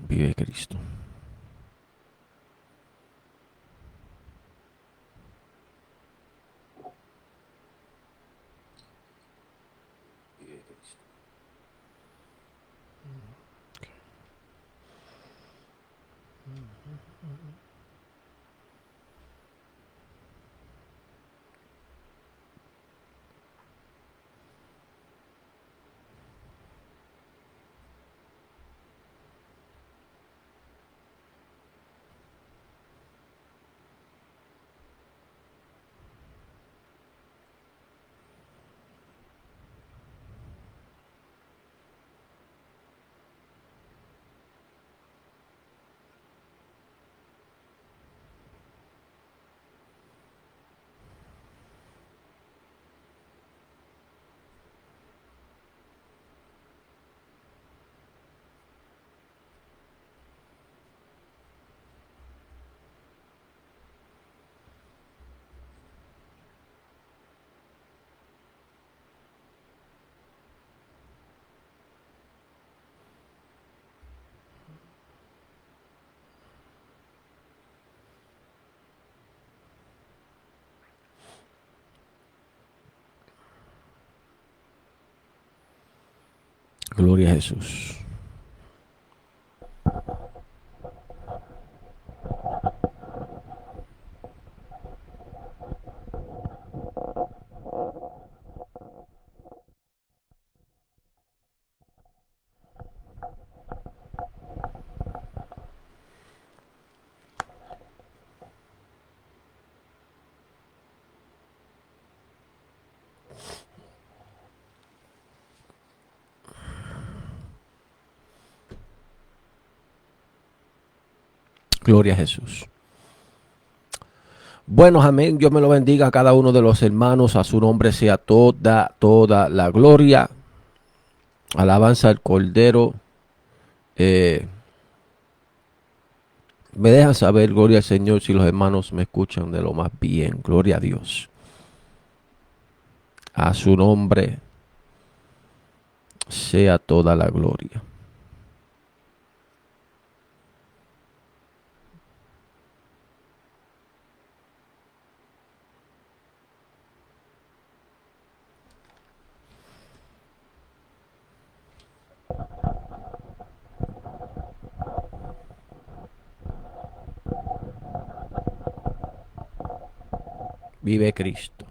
Vive Cristo. Vive Cristo. Gloria a Jesús. Gloria a Jesús. Bueno, amén. Dios me lo bendiga a cada uno de los hermanos. A su nombre sea toda la gloria. Alabanza al Cordero. Me dejan saber, gloria al Señor, si los hermanos me escuchan de lo más bien. Gloria a Dios. A su nombre sea toda la gloria. Vive Cristo.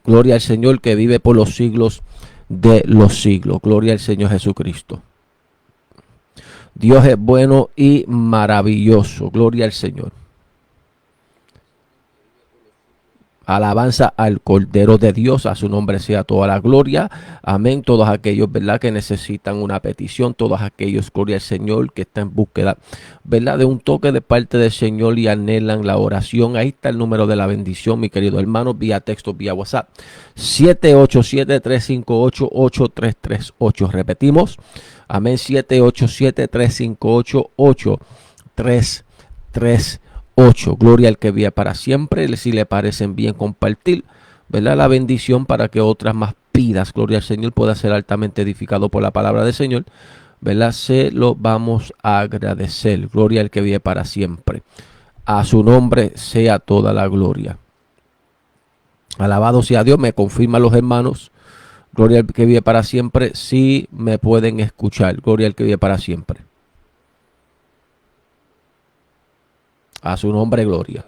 Gloria al Señor que vive por los siglos de los siglos. Gloria al Señor Jesucristo. Dios es bueno y maravilloso. Gloria al Señor. Alabanza al Cordero de Dios, a su nombre sea toda la gloria. Amén. Todos aquellos, ¿verdad?, que necesitan una petición, todos aquellos, gloria al Señor, que están en búsqueda, ¿verdad?, de un toque de parte del Señor y anhelan la oración. Ahí está el número de la bendición, mi querido hermano, vía texto, vía WhatsApp. 787-358-8338. Repetimos. Amén. 787-358-8338. Gloria al que vive para siempre. Si le parecen bien, compartir, ¿verdad?, la bendición para que otras más pidas, gloria al Señor, pueda ser altamente edificado por la palabra del Señor, ¿verdad? Se lo vamos a agradecer. Gloria al que vive para siempre. A su nombre sea toda la gloria. Alabado sea Dios. Me confirman los hermanos. Gloria al que vive para siempre. Si me pueden escuchar. Gloria al que vive para siempre. A su nombre, gloria.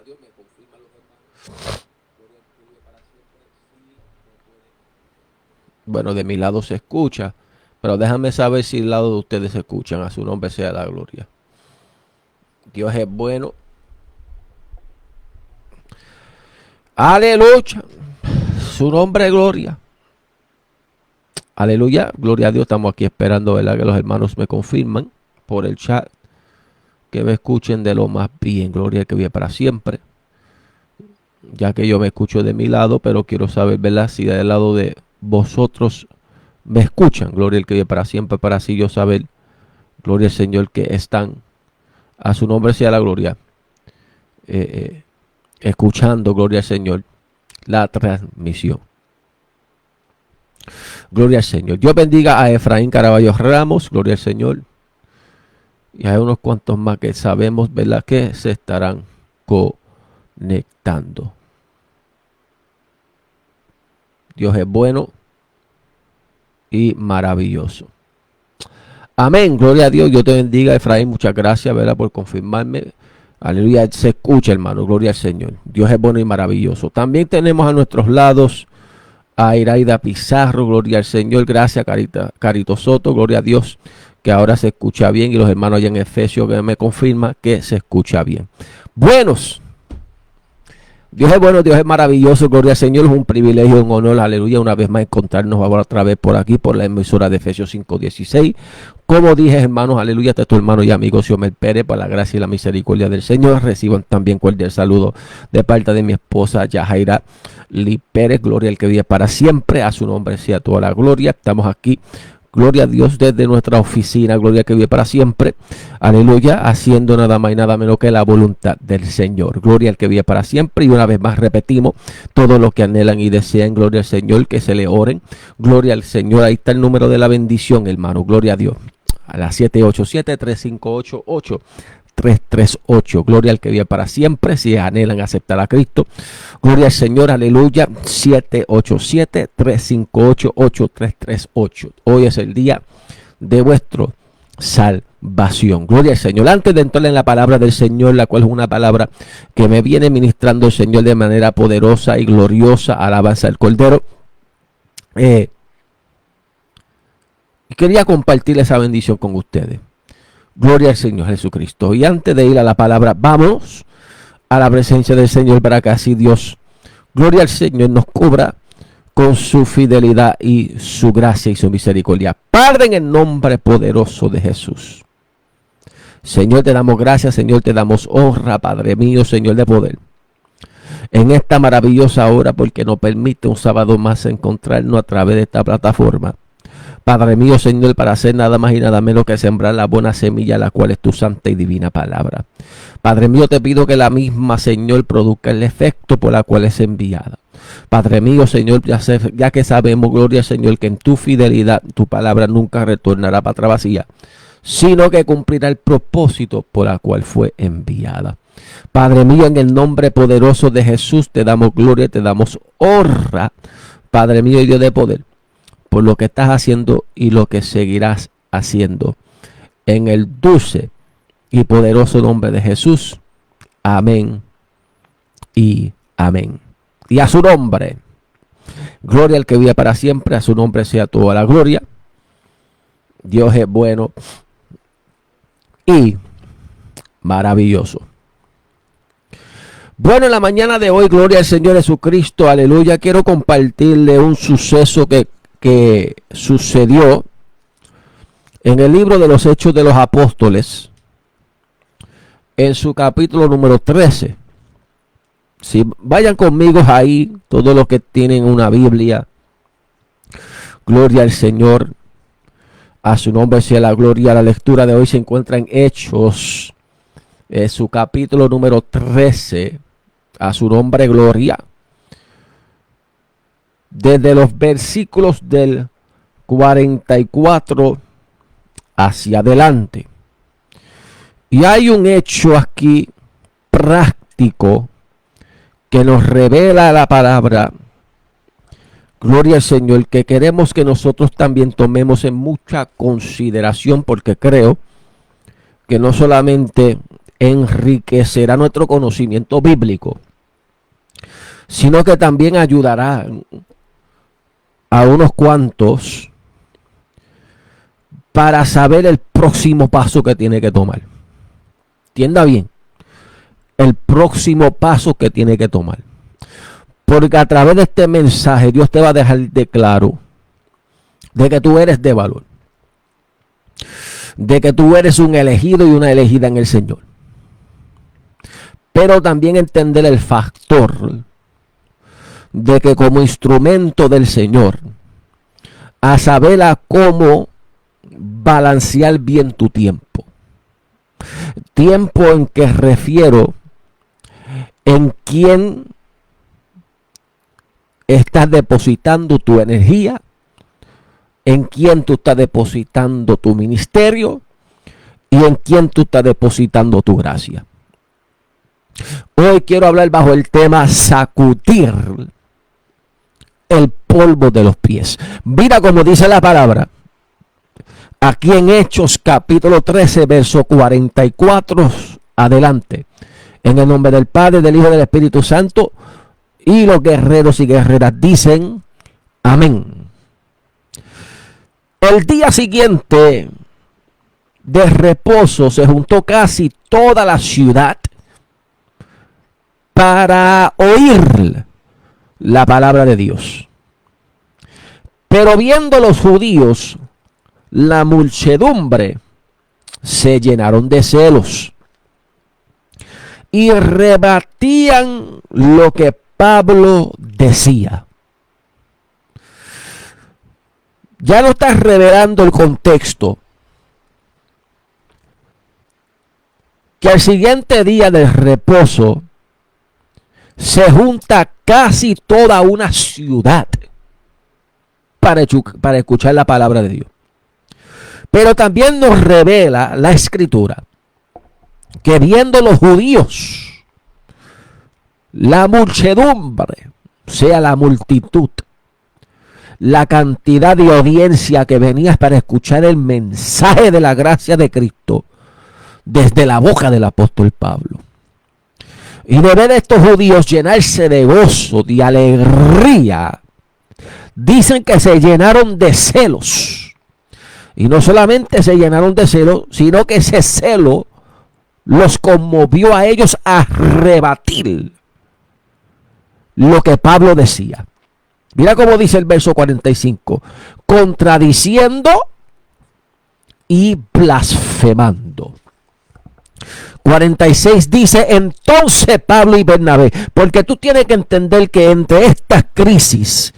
Bueno, de mi lado se escucha, pero déjame saber si el lado de ustedes se escuchan. A su nombre sea la gloria. Dios es bueno. Aleluya. Su nombre, gloria. Aleluya. Gloria a Dios. Estamos aquí esperando, ¿verdad?, que los hermanos me confirman por el chat que me escuchen de lo más bien. Gloria al que vive para siempre. Ya que yo me escucho de mi lado, pero quiero saber, ¿verdad?, si del lado de vosotros me escuchan. Gloria al que vive para siempre, para así yo saber, gloria al Señor, que están, a su nombre sea la gloria, escuchando, gloria al Señor, la transmisión. Gloria al Señor. Dios bendiga a Efraín Caraballo Ramos, gloria al Señor. Y hay unos cuantos más que sabemos, ¿verdad?, que se estarán conectando. Dios es bueno y maravilloso. Amén. Gloria a Dios. Dios te bendiga, Efraín. Muchas gracias, ¿verdad?, por confirmarme. Aleluya. Se escucha, hermano. Gloria al Señor. Dios es bueno y maravilloso. También tenemos a nuestros lados a Iraida Pizarro. Gloria al Señor. Gracias, Carito Soto. Gloria a Dios, que ahora se escucha bien. Y los hermanos allá en Efesios que me confirman que se escucha bien. Buenos. Dios es bueno, Dios es maravilloso, gloria al Señor, es un privilegio, un honor, aleluya, una vez más encontrarnos ahora otra vez por aquí, por la emisora de Efesios 5:16. Como dije, hermanos, aleluya, este es tu hermano y amigo Xiomel Pérez, por la gracia y la misericordia del Señor. Reciban también cordial saludo de parte de mi esposa Yajaira Lee Pérez, gloria al que vive para siempre, a su nombre sea toda la gloria. Estamos aquí, gloria a Dios, desde nuestra oficina, gloria que vive para siempre, aleluya, haciendo nada más y nada menos que la voluntad del Señor, gloria al que vive para siempre. Y una vez más repetimos, todos los que anhelan y desean, gloria al Señor, que se le oren, gloria al Señor. Ahí está el número de la bendición, hermano, gloria a Dios, a las 787-358-8338, gloria al que vive para siempre, si anhelan aceptar a Cristo, gloria al Señor, aleluya. 787-358-8338. Hoy es el día de vuestro salvación, gloria al Señor. Antes de entrar en la palabra del Señor, la cual es una palabra que me viene ministrando el Señor de manera poderosa y gloriosa, alabanza al Cordero, quería compartir esa bendición con ustedes. Gloria al Señor Jesucristo. Y antes de ir a la palabra, vamos a la presencia del Señor para que así Dios, gloria al Señor, nos cubra con su fidelidad y su gracia y su misericordia. Padre, en el nombre poderoso de Jesús. Señor, te damos gracias, Señor, te damos honra, Padre mío, Señor de poder. En esta maravillosa hora, porque nos permite un sábado más encontrarnos a través de esta plataforma. Padre mío, Señor, para hacer nada más y nada menos que sembrar la buena semilla, la cual es tu santa y divina palabra. Padre mío, te pido que la misma, Señor, produzca el efecto por la cual es enviada. Padre mío, Señor, ya que sabemos, gloria al Señor, que en tu fidelidad tu palabra nunca retornará para atrás vacía, sino que cumplirá el propósito por el cual fue enviada. Padre mío, en el nombre poderoso de Jesús, te damos gloria, te damos honra, Padre mío y Dios de poder, por lo que estás haciendo y lo que seguirás haciendo. En el dulce y poderoso nombre de Jesús. Amén y amén. Y a su nombre, gloria al que vive para siempre, a su nombre sea toda la gloria. Dios es bueno y maravilloso. Bueno, en la mañana de hoy, gloria al Señor Jesucristo, aleluya, quiero compartirle un suceso que sucedió en el libro de los Hechos de los Apóstoles, en su capítulo número 13. Si vayan conmigo ahí, todos los que tienen una Biblia, gloria al Señor, a su nombre sea la gloria. La lectura de hoy se encuentra en Hechos, su capítulo número 13, a su nombre gloria, desde los versículos del 44 hacia adelante. Y hay un hecho aquí práctico que nos revela la palabra, gloria al Señor, que queremos que nosotros también tomemos en mucha consideración, porque creo que no solamente enriquecerá nuestro conocimiento bíblico, sino que también ayudará a unos cuantos para saber el próximo paso que tiene que tomar. Entienda bien, el próximo paso que tiene que tomar. Porque a través de este mensaje Dios te va a dejar de claro de que tú eres de valor, de que tú eres un elegido y una elegida en el Señor. Pero también entender el factor de que como instrumento del Señor, a saber a cómo balancear bien tu tiempo. Tiempo en que refiero en quién estás depositando tu energía, en quién tú estás depositando tu ministerio y en quién tú estás depositando tu gracia. Hoy quiero hablar bajo el tema sacudir el polvo de los pies. Mira como dice la palabra aquí en Hechos capítulo 13 verso 44 adelante. En el nombre del Padre, del Hijo y del Espíritu Santo. Y los guerreros y guerreras dicen amén. El día siguiente de reposo se juntó casi toda la ciudad para oír la palabra de Dios. Pero viendo los judíos la muchedumbre, se llenaron de celos y rebatían lo que Pablo decía. Ya no está revelando el contexto. Que al siguiente día del reposo se junta casi toda una ciudad para escuchar la palabra de Dios. Pero también nos revela la Escritura que viendo los judíos la muchedumbre, o sea, la multitud, la cantidad de audiencia que venía para escuchar el mensaje de la gracia de Cristo desde la boca del apóstol Pablo. Y de ver a estos judíos llenarse de gozo, de alegría, dicen que se llenaron de celos. Y no solamente se llenaron de celos, sino que ese celo los conmovió a ellos a rebatir lo que Pablo decía. Mira cómo dice el verso 45. Contradiciendo y blasfemando. 46 dice, entonces Pablo y Bernabé, porque tú tienes que entender que entre estas crisis,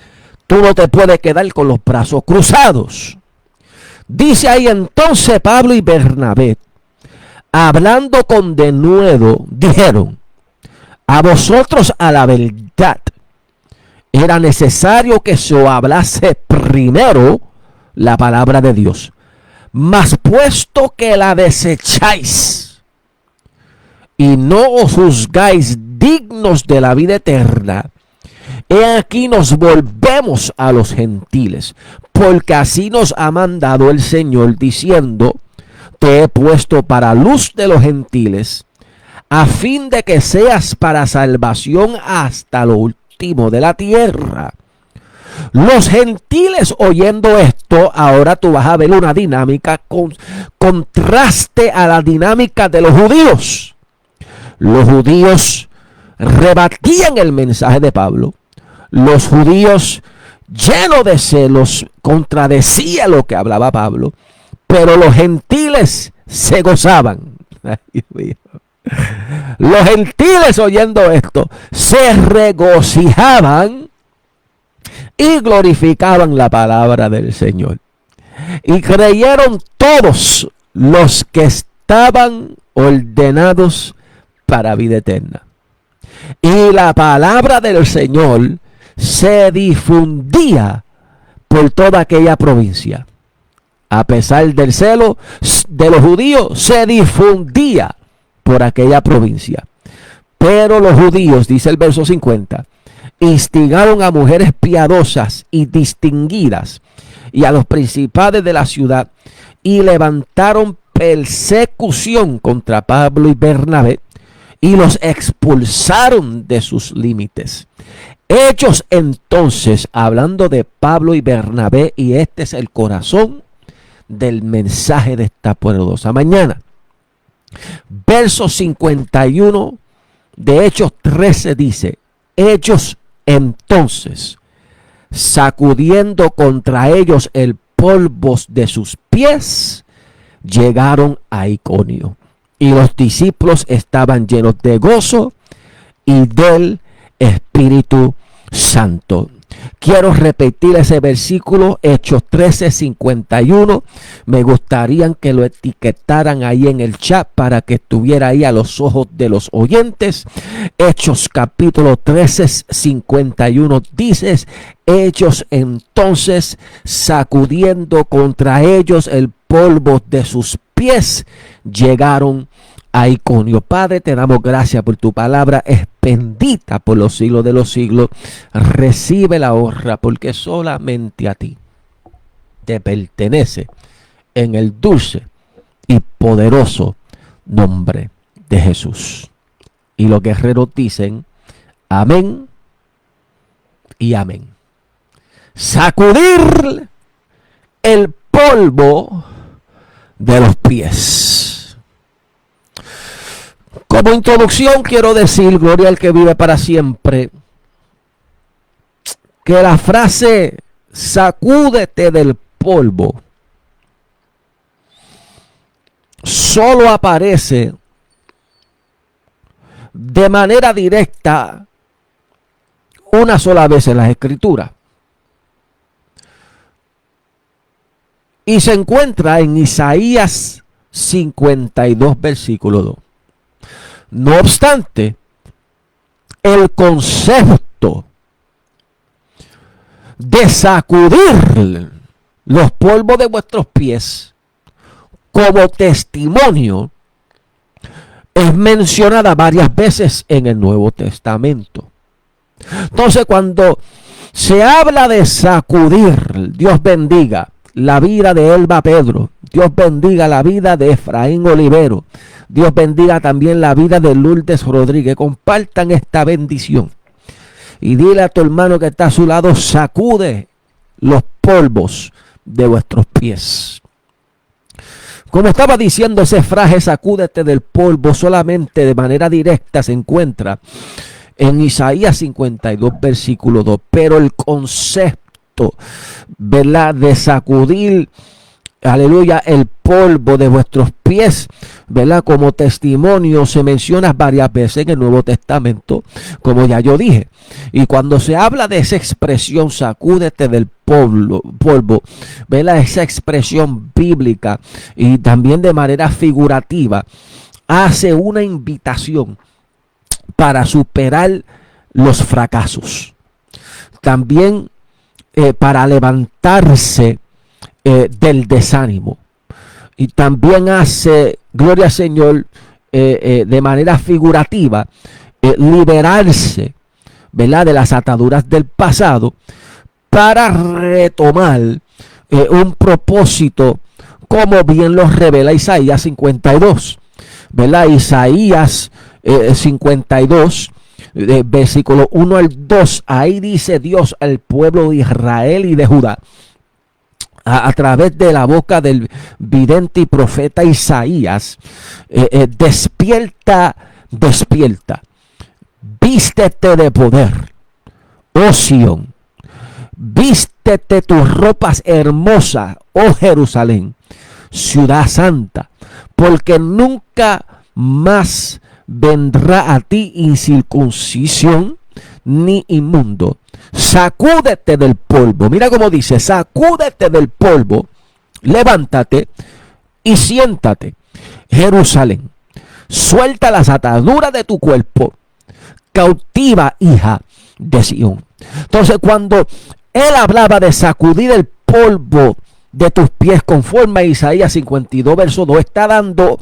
tú no te puedes quedar con los brazos cruzados. Dice ahí, entonces Pablo y Bernabé, hablando con denuedo, dijeron, a vosotros a la verdad, era necesario que se hablase primero la palabra de Dios. Mas puesto que la desecháis y no os juzgáis dignos de la vida eterna, he aquí nos volvemos a los gentiles, porque así nos ha mandado el Señor, diciendo, te he puesto para luz de los gentiles, a fin de que seas para salvación hasta lo último de la tierra. Los gentiles oyendo esto, ahora tú vas a ver una dinámica contraste a la dinámica de los judíos. Los judíos rebatían el mensaje de Pablo. Los judíos, llenos de celos, contradecían lo que hablaba Pablo, pero los gentiles se gozaban. Ay, Dios mío. Los gentiles, oyendo esto, se regocijaban y glorificaban la palabra del Señor. Y creyeron todos los que estaban ordenados para vida eterna. Y la palabra del Señor se difundía por toda aquella provincia. A pesar del celo de los judíos, se difundía por aquella provincia. Pero los judíos, dice el verso 50, instigaron a mujeres piadosas y distinguidas y a los principales de la ciudad y levantaron persecución contra Pablo y Bernabé y los expulsaron de sus límites. Hechos entonces, hablando de Pablo y Bernabé, y este es el corazón del mensaje de esta poderosa mañana. Verso 51 de Hechos 13 dice: ellos entonces, sacudiendo contra ellos el polvo de sus pies, llegaron a Iconio. Y los discípulos estaban llenos de gozo y del Espíritu Santo. Quiero repetir ese versículo, Hechos 13:51. Me gustaría que lo etiquetaran ahí en el chat para que estuviera ahí a los ojos de los oyentes. Hechos capítulo 13:51 dice: ellos entonces, sacudiendo contra ellos el polvo de sus pies, llegaron a Iconio. Padre, te damos gracias por tu palabra, es bendita por los siglos de los siglos. Recibe la honra, porque solamente a ti te pertenece, en el dulce y poderoso nombre de Jesús. Y los guerreros dicen: amén y amén. Sacudir el polvo de los pies. Como introducción quiero decir, gloria al que vive para siempre, que la frase sacúdete del polvo solo aparece de manera directa una sola vez en las Escrituras. Y se encuentra en Isaías 52, versículo 2. No obstante, el concepto de sacudir los polvos de vuestros pies como testimonio es mencionada varias veces en el Nuevo Testamento. Entonces, cuando se habla de sacudir, Dios bendiga la vida de Elba Pedro, Dios bendiga la vida de Efraín Olivero, Dios bendiga también la vida de Lourdes Rodríguez. Compartan esta bendición y dile a tu hermano que está a su lado: sacude los polvos de vuestros pies. Como estaba diciendo, ese frase sacúdete del polvo solamente de manera directa se encuentra en Isaías 52, versículo 2. Pero el concepto, ¿verdad?, de sacudir, aleluya, el polvo de vuestros pies, ¿verdad?, como testimonio se menciona varias veces en el Nuevo Testamento, como ya yo dije. Y cuando se habla de esa expresión, sacúdete del polvo, ¿verdad?, esa expresión bíblica y también de manera figurativa, hace una invitación para superar los fracasos. También para levantarse del desánimo. Y también hace, gloria al Señor, de manera figurativa, liberarse, ¿verdad?, de las ataduras del pasado para retomar un propósito, como bien lo revela Isaías 52, ¿verdad? Isaías 52, versículo 1 al 2, ahí dice Dios al pueblo de Israel y de Judá, a través de la boca del vidente y profeta Isaías: despierta, despierta, Vístete de poder, oh Sión. Vístete tus ropas hermosas, oh Jerusalén, ciudad santa, porque nunca más vendrá a ti incircuncisión ni inmundo. Sacúdete del polvo. Mira cómo dice: sacúdete del polvo, levántate y siéntate, Jerusalén. Suelta las ataduras de tu cuerpo, cautiva hija de Sión. Entonces, cuando él hablaba de sacudir el polvo de tus pies, conforme a Isaías 52 verso 2, está dando,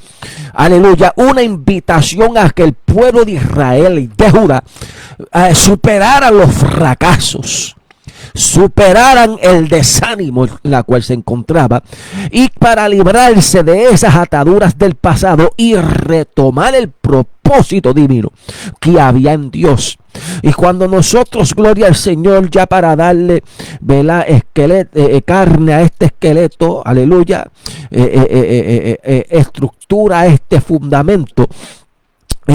aleluya, una invitación a que el pueblo de Israel y de Judá superaran los fracasos, superaran el desánimo en la cual se encontraba, y para librarse de esas ataduras del pasado y retomar el propósito divino que había en Dios. Y cuando nosotros, gloria al Señor, ya para darle, ¿verdad?, carne a este esqueleto, aleluya, estructura a este fundamento,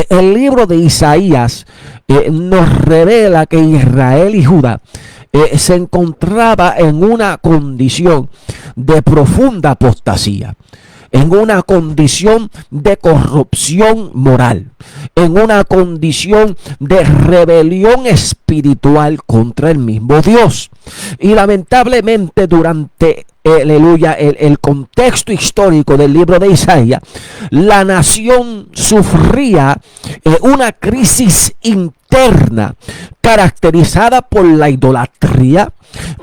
el libro de Isaías nos revela que Israel y Judá se encontraba en una condición de profunda apostasía, en una condición de corrupción moral, en una condición de rebelión espiritual contra el mismo Dios. Y lamentablemente durante aleluya, el contexto histórico del libro de Isaías, la nación sufría una crisis interna caracterizada por la idolatría,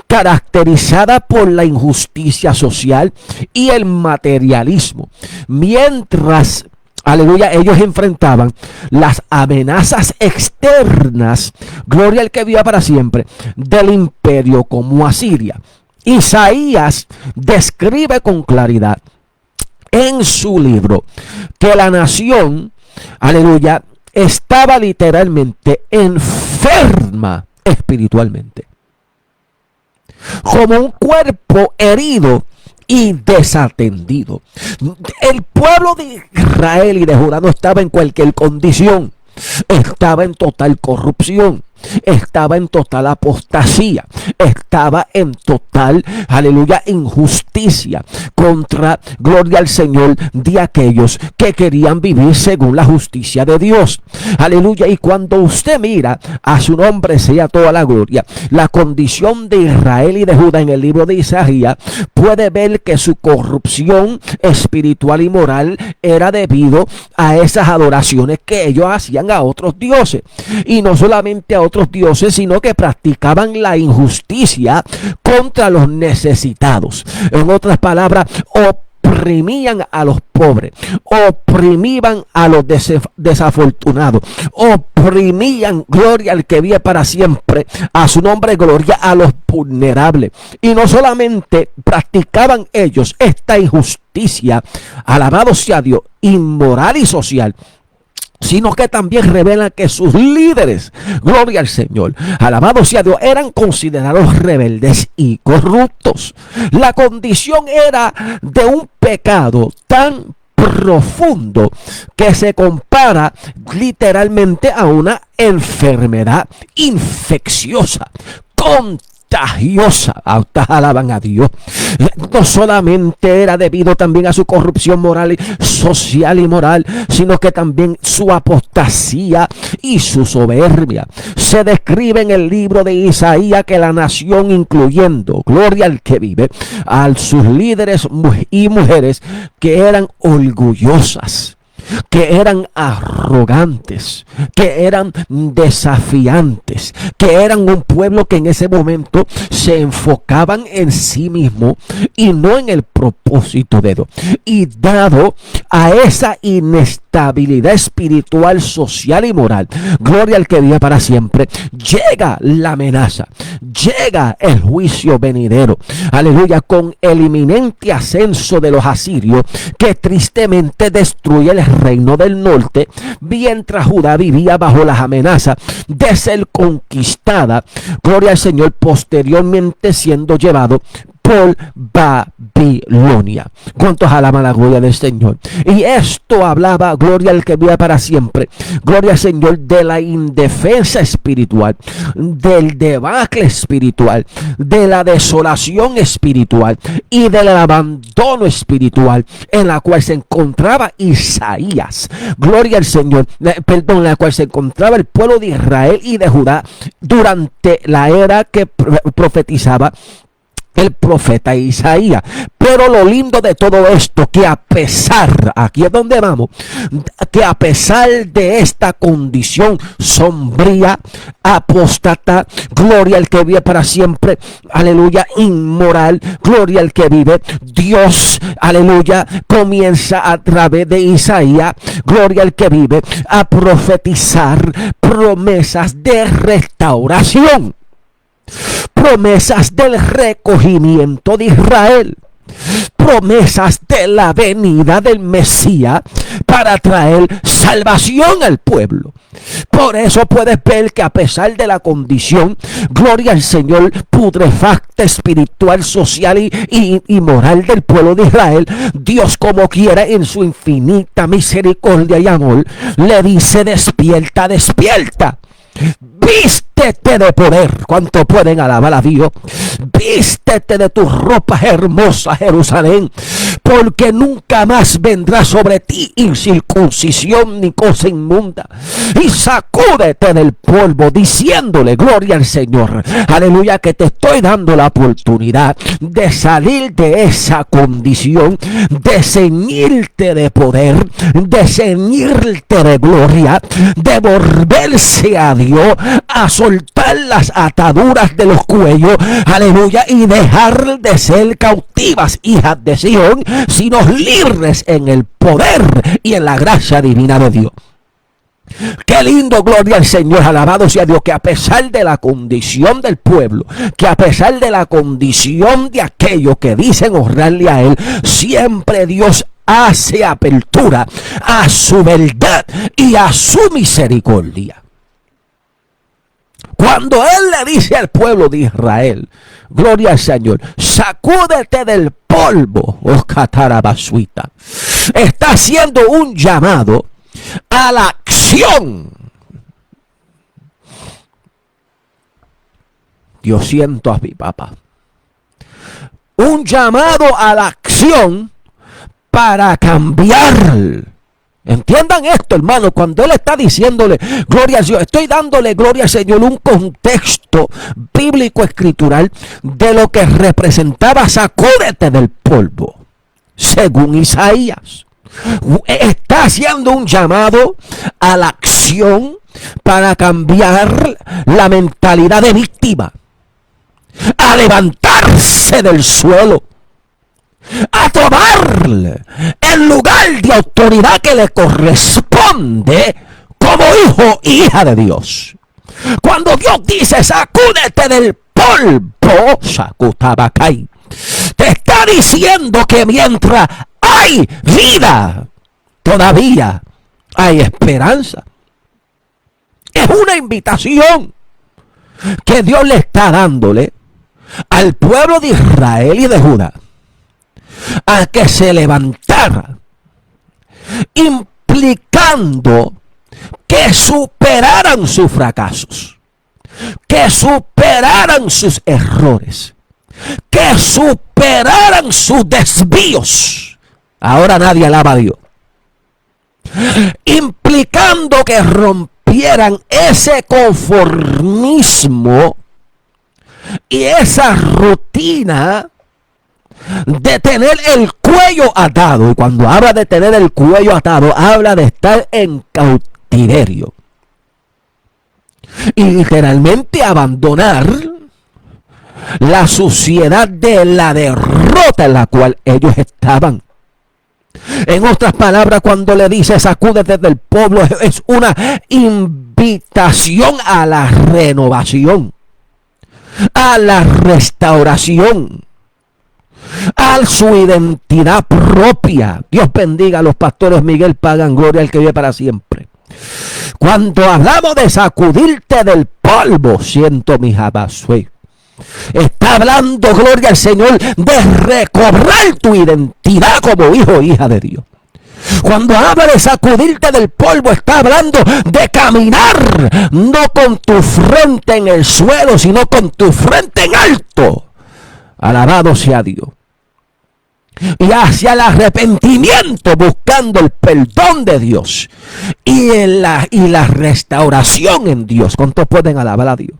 caracterizada por la injusticia social y el materialismo, mientras, aleluya, ellos enfrentaban las amenazas externas, gloria al que viva para siempre, del imperio como Asiria. Isaías describe con claridad en su libro que la nación, aleluya, estaba literalmente enferma espiritualmente, como un cuerpo herido y desatendido. El pueblo de Israel y de Judá no estaba en cualquier condición, estaba en total corrupción, estaba en total apostasía, estaba en total, aleluya, injusticia contra, gloria al Señor, de aquellos que querían vivir según la justicia de Dios, aleluya. Y cuando usted mira, a su nombre sea toda la gloria, la condición de Israel y de Judá en el libro de Isaías, puede ver que su corrupción espiritual y moral era debido a esas adoraciones que ellos hacían a otros dioses, y no solamente a otros dioses, sino que practicaban la injusticia contra los necesitados. En otras palabras, oprimían a los pobres, oprimían a los desafortunados, oprimían, gloria al que vive para siempre, a su nombre gloria, a los vulnerables. Y no solamente practicaban ellos esta injusticia, alabado sea Dios, inmoral y social, sino que también revelan que sus líderes, gloria al Señor, alabado sea Dios, eran considerados rebeldes y corruptos. La condición era de un pecado tan profundo que se compara literalmente a una enfermedad infecciosa, contagiosa. Alaban a Dios. No solamente era debido también a su corrupción moral, social y moral, sino que también su apostasía y su soberbia. Se describe en el libro de Isaías que la nación, incluyendo, gloria al que vive, a sus líderes y mujeres que eran orgullosas, que eran arrogantes, que eran desafiantes, que eran un pueblo que en ese momento se enfocaban en sí mismo y no en el propósito de Dios. Y dado a esa inestabilidad espiritual, social y moral, gloria al que vive para siempre, llega la amenaza, llega el juicio venidero, aleluya, con el inminente ascenso de los asirios, que tristemente destruye el reino del norte, mientras Judá vivía bajo las amenazas de ser conquistada, gloria al Señor, posteriormente siendo llevado por Babilonia. ¿Cuántos alaban la gloria del Señor? Y esto hablaba, gloria al que vive para siempre, gloria al Señor, de la indefensa espiritual, del debacle espiritual, de la desolación espiritual y del abandono espiritual en la cual se encontraba Isaías, gloria al Señor, en la cual se encontraba el pueblo de Israel y de Judá durante la era que profetizaba el profeta Isaías. Pero lo lindo de todo esto, que a pesar, aquí es donde vamos, que a pesar de esta condición sombría, apóstata, gloria al que vive para siempre, aleluya, inmoral, gloria al que vive, Dios, aleluya, comienza a través de Isaías, gloria al que vive, a profetizar promesas de restauración, promesas del recogimiento de Israel, promesas de la venida del Mesías para traer salvación al pueblo. Por eso puedes ver que a pesar de la condición, gloria al Señor, putrefacta espiritual, social y moral del pueblo de Israel, Dios, como quiera, en su infinita misericordia y amor, le dice: despierta, despierta. Vístete de poder. ¿Cuánto pueden alabar a Dios? Vístete de tus ropas hermosas, Jerusalén, porque nunca más vendrá sobre ti incircuncisión ni cosa inmunda. Y sacúdete del polvo, diciéndole, gloria al Señor, aleluya, que te estoy dando la oportunidad de salir de esa condición, de ceñirte de poder, de ceñirte de gloria, de volverse a Dios, a soltar las ataduras de los cuellos, aleluya, y dejar de ser cautivas, hijas de Sión, sino libres en el poder y en la gracia divina de Dios. Qué lindo, gloria al Señor, alabado sea Dios, que a pesar de la condición del pueblo, que a pesar de la condición de aquellos que dicen honrarle a Él, siempre Dios hace apertura a su verdad y a su misericordia. Cuando Él le dice al pueblo de Israel, gloria al Señor, sacúdete del polvo, oh catarabasuita, está haciendo un llamado a la acción. Yo siento a mi papá. Un llamado a la acción para cambiar. Entiendan esto, hermano, cuando Él está diciéndole gloria al Señor, estoy dándole gloria al Señor un contexto bíblico escritural de lo que representaba sacúdete del polvo, según Isaías. Está haciendo un llamado a la acción para cambiar la mentalidad de víctima, a levantarse del suelo, a tomar el lugar de autoridad que le corresponde como hijo e hija de Dios. Cuando Dios dice sacúdete del polvo, sacutabacay, te está diciendo que mientras hay vida, todavía hay esperanza. Es una invitación que Dios le está dándole al pueblo de Israel y de Judá a que se levantara, implicando que superaran sus fracasos, que superaran sus errores, que superaran sus desvíos. Ahora nadie alaba a Dios. Implicando que rompieran ese conformismo y esa rutina de tener el cuello atado. Y cuando habla de tener el cuello atado, habla de estar en cautiverio. Y literalmente abandonar la suciedad de la derrota en la cual ellos estaban. En otras palabras, cuando le dice sacúdete del pueblo, es una invitación a la renovación, a la restauración, a su identidad propia. Dios bendiga a los pastores Miguel Pagan, gloria al que vive para siempre. Cuando hablamos de sacudirte del polvo, siento mi jabasue, Está hablando, gloria al Señor, de recobrar tu identidad como hijo o hija de Dios. Cuando habla de sacudirte del polvo, está hablando de caminar, no con tu frente en el suelo, sino con tu frente en alto. Alabado sea Dios. Y hacia el arrepentimiento, buscando el perdón de Dios y la restauración en Dios. ¿Cuántos pueden alabar a Dios?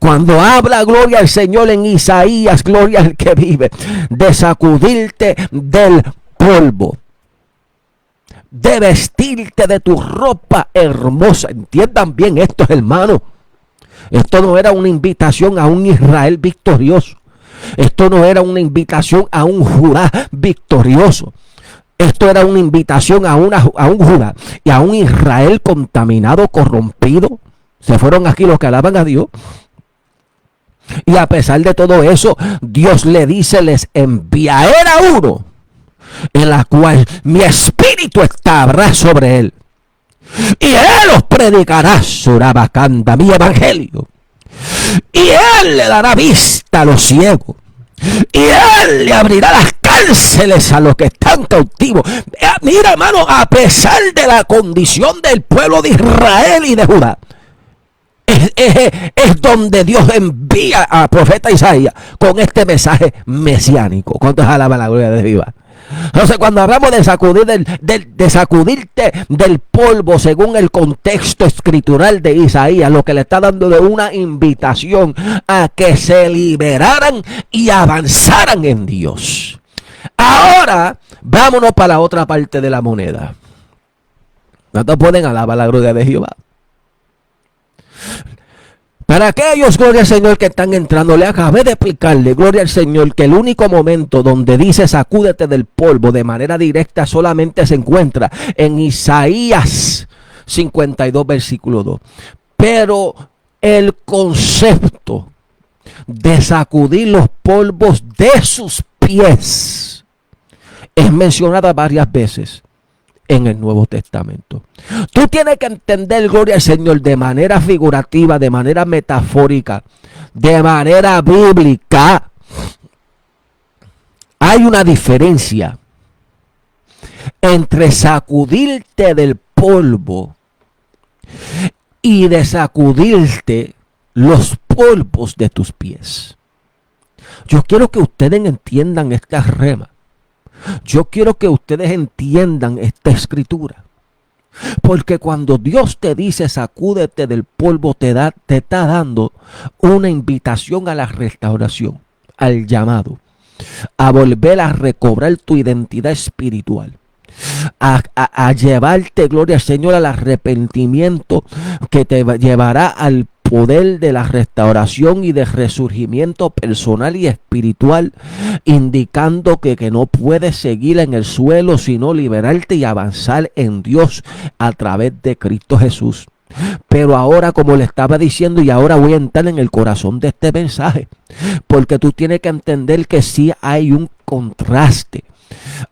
Cuando habla, gloria al Señor, en Isaías, gloria al que vive, de sacudirte del polvo, de vestirte de tu ropa hermosa. Entiendan bien esto, hermano. Esto no era una invitación a un Israel victorioso. Esto no era una invitación a un Judá victorioso. Esto era una invitación a un Judá y a un Israel contaminado, corrompido. Se fueron aquí los que alaban a Dios. Y a pesar de todo eso, Dios le dice: les enviaré a uno en la cual mi espíritu estará sobre él. Y él os predicará, Surabacanda, mi evangelio. Y él le dará vista a los ciegos. Y él le abrirá las cárceles a los que están cautivos. Mira, hermano, a pesar de la condición del pueblo de Israel y de Judá, es donde Dios envía a profeta Isaías con este mensaje mesiánico. ¿Cuántos alaban la gloria de Dios? Entonces, cuando hablamos de sacudirte del polvo, según el contexto escritural de Isaías, lo que le está dando de una invitación a que se liberaran y avanzaran en Dios. Ahora, vámonos para la otra parte de la moneda. No te pueden alabar la gloria de Jehová. Para aquellos, gloria al Señor, que están entrando, le acabé de explicarle, gloria al Señor, que el único momento donde dice sacúdete del polvo de manera directa solamente se encuentra en Isaías 52, versículo 2. Pero el concepto de sacudir los polvos de sus pies es mencionada varias veces en el Nuevo Testamento. Tú tienes que entender, gloria al Señor, de manera figurativa, de manera metafórica, de manera bíblica. Hay una diferencia entre sacudirte del polvo y de sacudirte los polvos de tus pies. Yo quiero que ustedes entiendan esta rema. Yo quiero que ustedes entiendan esta escritura. Porque cuando Dios te dice sacúdete del polvo, te está dando una invitación a la restauración, al llamado, a volver a recobrar tu identidad espiritual, a llevarte, gloria al Señor, al arrepentimiento que te llevará al poder de la restauración y de resurgimiento personal y espiritual, indicando que no puedes seguir en el suelo, sino liberarte y avanzar en Dios a través de Cristo Jesús. Pero ahora, como le estaba diciendo, y ahora voy a entrar en el corazón de este mensaje, porque tú tienes que entender que sí hay un contraste.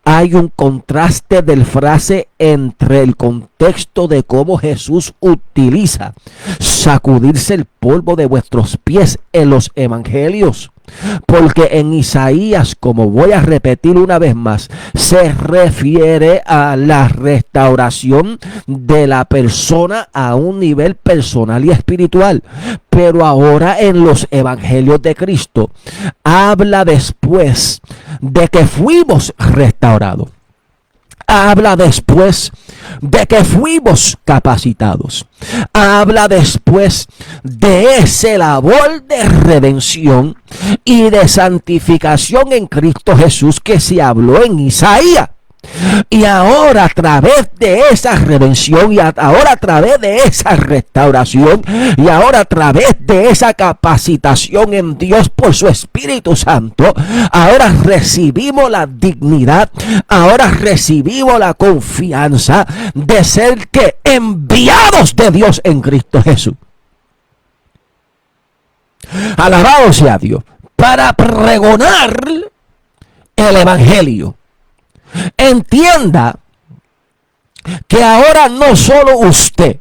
Hay un contraste del frase entre el contexto de cómo Jesús utiliza sacudirse el polvo de vuestros pies en los evangelios. Porque en Isaías, como voy a repetir una vez más, se refiere a la restauración de la persona a un nivel personal y espiritual. Pero ahora en los evangelios de Cristo habla después de que fuimos restaurados. Habla después de que fuimos capacitados. Habla después de ese labor de redención y de santificación en Cristo Jesús que se habló en Isaías. Y ahora a través de esa redención, y ahora a través de esa restauración, y ahora a través de esa capacitación en Dios por su Espíritu Santo, ahora recibimos la dignidad, ahora recibimos la confianza de ser que enviados de Dios en Cristo Jesús. Alabado sea Dios, para pregonar el evangelio. Entienda que ahora no solo usted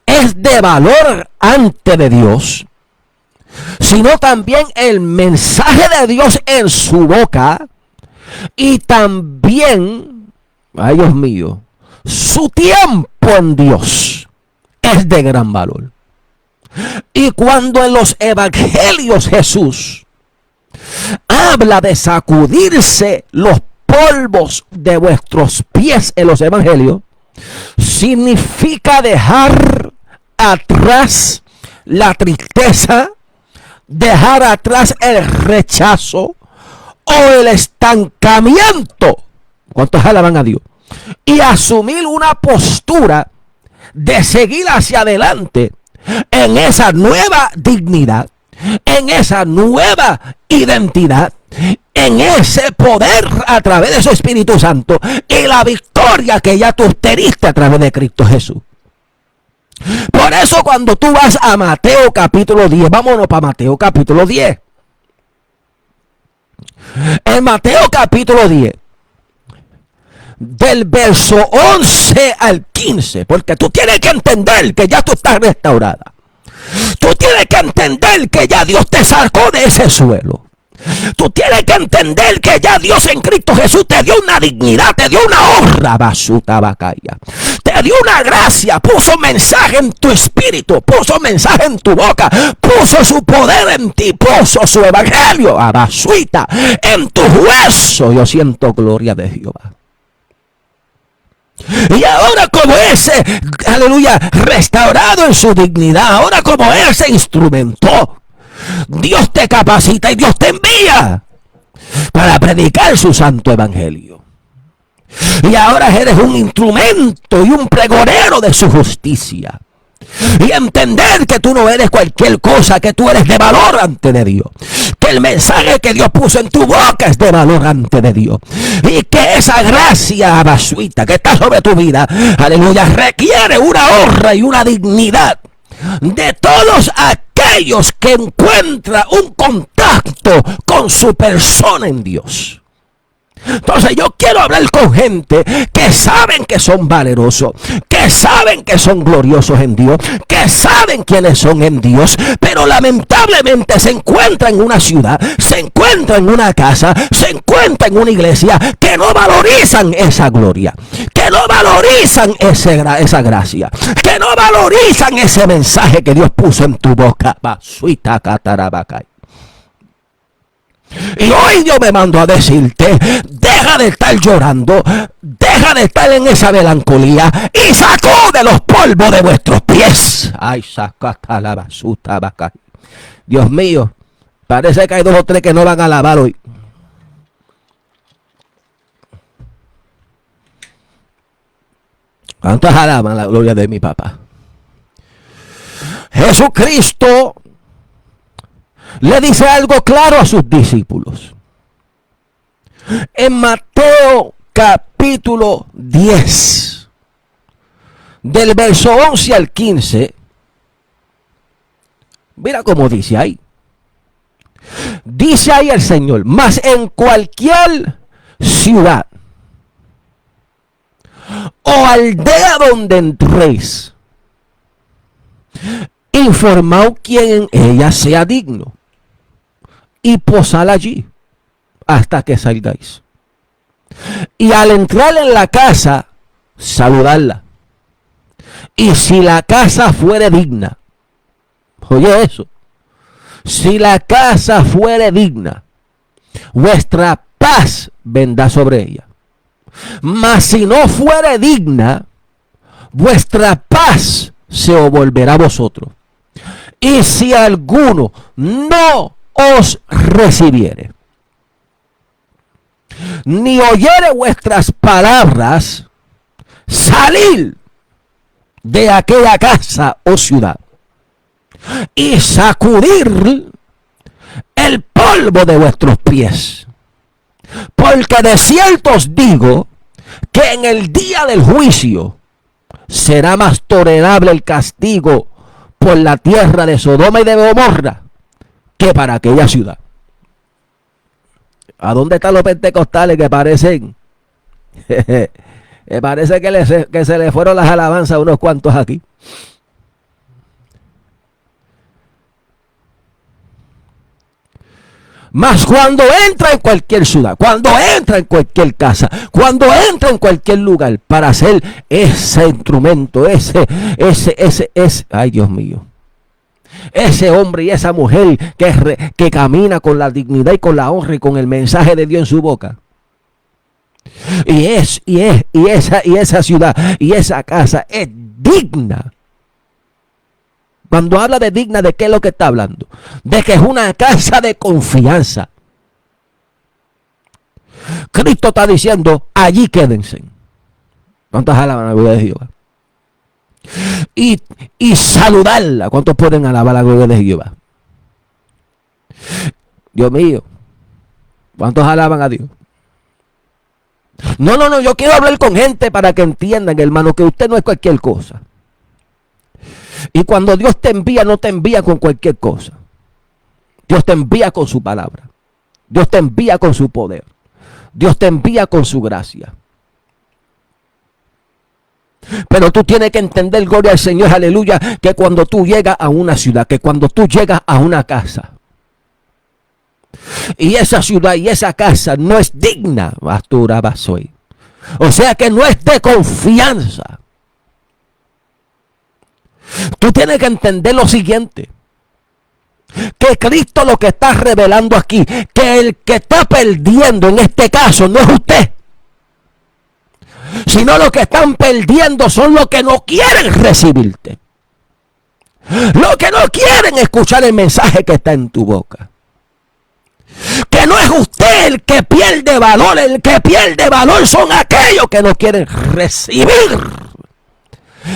es de valor ante de Dios, sino también el mensaje de Dios en su boca y también, ay Dios mío, su tiempo en Dios es de gran valor. Y cuando en los evangelios Jesús habla de sacudirse los polvos de vuestros pies en los evangelios, significa dejar atrás la tristeza, dejar atrás el rechazo o el estancamiento. ¿Cuántos alaban a Dios? Y asumir una postura de seguir hacia adelante en esa nueva dignidad, en esa nueva identidad, en ese poder a través de su Espíritu Santo y la victoria que ya tú obteniste a través de Cristo Jesús. Por eso cuando tú vas a Mateo capítulo 10, vámonos para Mateo capítulo 10. En Mateo capítulo 10, del verso 11 al 15, porque tú tienes que entender que ya tú estás restaurada. Tú tienes que entender que ya Dios te sacó de ese suelo. Tú tienes que entender que ya Dios en Cristo Jesús te dio una dignidad, te dio una honra, basuta bacaya. Te dio una gracia, puso mensaje en tu espíritu, puso mensaje en tu boca, puso su poder en ti, puso su evangelio, abasuita, en tu hueso. Yo siento gloria de Jehová. Y ahora como ese, aleluya, restaurado en su dignidad, ahora como ese instrumento, Dios te capacita y Dios te envía para predicar su santo evangelio. Y ahora eres un instrumento y un pregonero de su justicia. Y entender que tú no eres cualquier cosa, que tú eres de valor ante de Dios. Que el mensaje que Dios puso en tu boca es de valor ante de Dios. Y que esa gracia basuita que está sobre tu vida, aleluya, requiere una honra y una dignidad de todos aquellos que encuentran un contacto con su persona en Dios. Entonces yo quiero hablar con gente que saben que son valerosos, que saben que son gloriosos en Dios, que saben quiénes son en Dios, pero lamentablemente se encuentran en una ciudad, se encuentran en una casa, se encuentran en una iglesia que no valorizan esa gloria, que no valorizan esa gracia, que no valorizan ese mensaje que Dios puso en tu boca. Basuita catarabacay. Y hoy Dios me mandó a decirte, deja de estar llorando, deja de estar en esa melancolía y sacude los polvos de vuestros pies. Ay, sacata la basuta vaca. Dios mío, parece que hay 2 o 3 que no van a alabar hoy. ¿Cuántos alaban la gloria de mi papá? Jesucristo le dice algo claro a sus discípulos. En Mateo capítulo 10, del verso 11 al 15, mira cómo dice ahí. Dice ahí el Señor, mas en cualquier ciudad o aldea donde entréis, informaos quién en ella sea digno y posad allí hasta que salgáis. Y al entrar en la casa, saludarla. Y si la casa fuere digna, oye eso, si la casa fuere digna, vuestra paz vendrá sobre ella. Mas si no fuere digna, vuestra paz se volverá a vosotros. Y si alguno no os recibiere, ni oyere vuestras palabras, salid de aquella casa o ciudad y sacudir el polvo de vuestros pies. Porque de cierto os digo que en el día del juicio será más tolerable el castigo por la tierra de Sodoma y de Gomorra que para aquella ciudad. ¿A dónde están los pentecostales que parecen? Me parece que se le fueron las alabanzas a unos cuantos aquí. Mas cuando entra en cualquier ciudad, cuando entra en cualquier casa, cuando entra en cualquier lugar para hacer ese instrumento, ay Dios mío, ese hombre y esa mujer que camina con la dignidad y con la honra y con el mensaje de Dios en su boca. Y esa ciudad y esa casa es digna. Cuando habla de digna, ¿de qué es lo que está hablando? De que es una casa de confianza. Cristo está diciendo, allí quédense. ¿Cuántos alaban la gloria de Jehová? Y saludarla. ¿Cuántos pueden alabar la gloria de Jehová? Dios mío, ¿cuántos alaban a Dios? No, yo quiero hablar con gente para que entiendan, hermano, que usted no es cualquier cosa. Y cuando Dios te envía, no te envía con cualquier cosa. Dios te envía con su palabra. Dios te envía con su poder. Dios te envía con su gracia. Pero tú tienes que entender, gloria al Señor, aleluya, que cuando tú llegas a una ciudad, que cuando tú llegas a una casa, y esa ciudad y esa casa no es digna, o sea que no es de confianza. Tú tienes que entender lo siguiente, que Cristo lo que está revelando aquí, que el que está perdiendo en este caso no es usted, sino los que están perdiendo son los que no quieren recibirte, los que no quieren escuchar el mensaje que está en tu boca. Que no es usted el que pierde valor, el que pierde valor son aquellos que no quieren recibir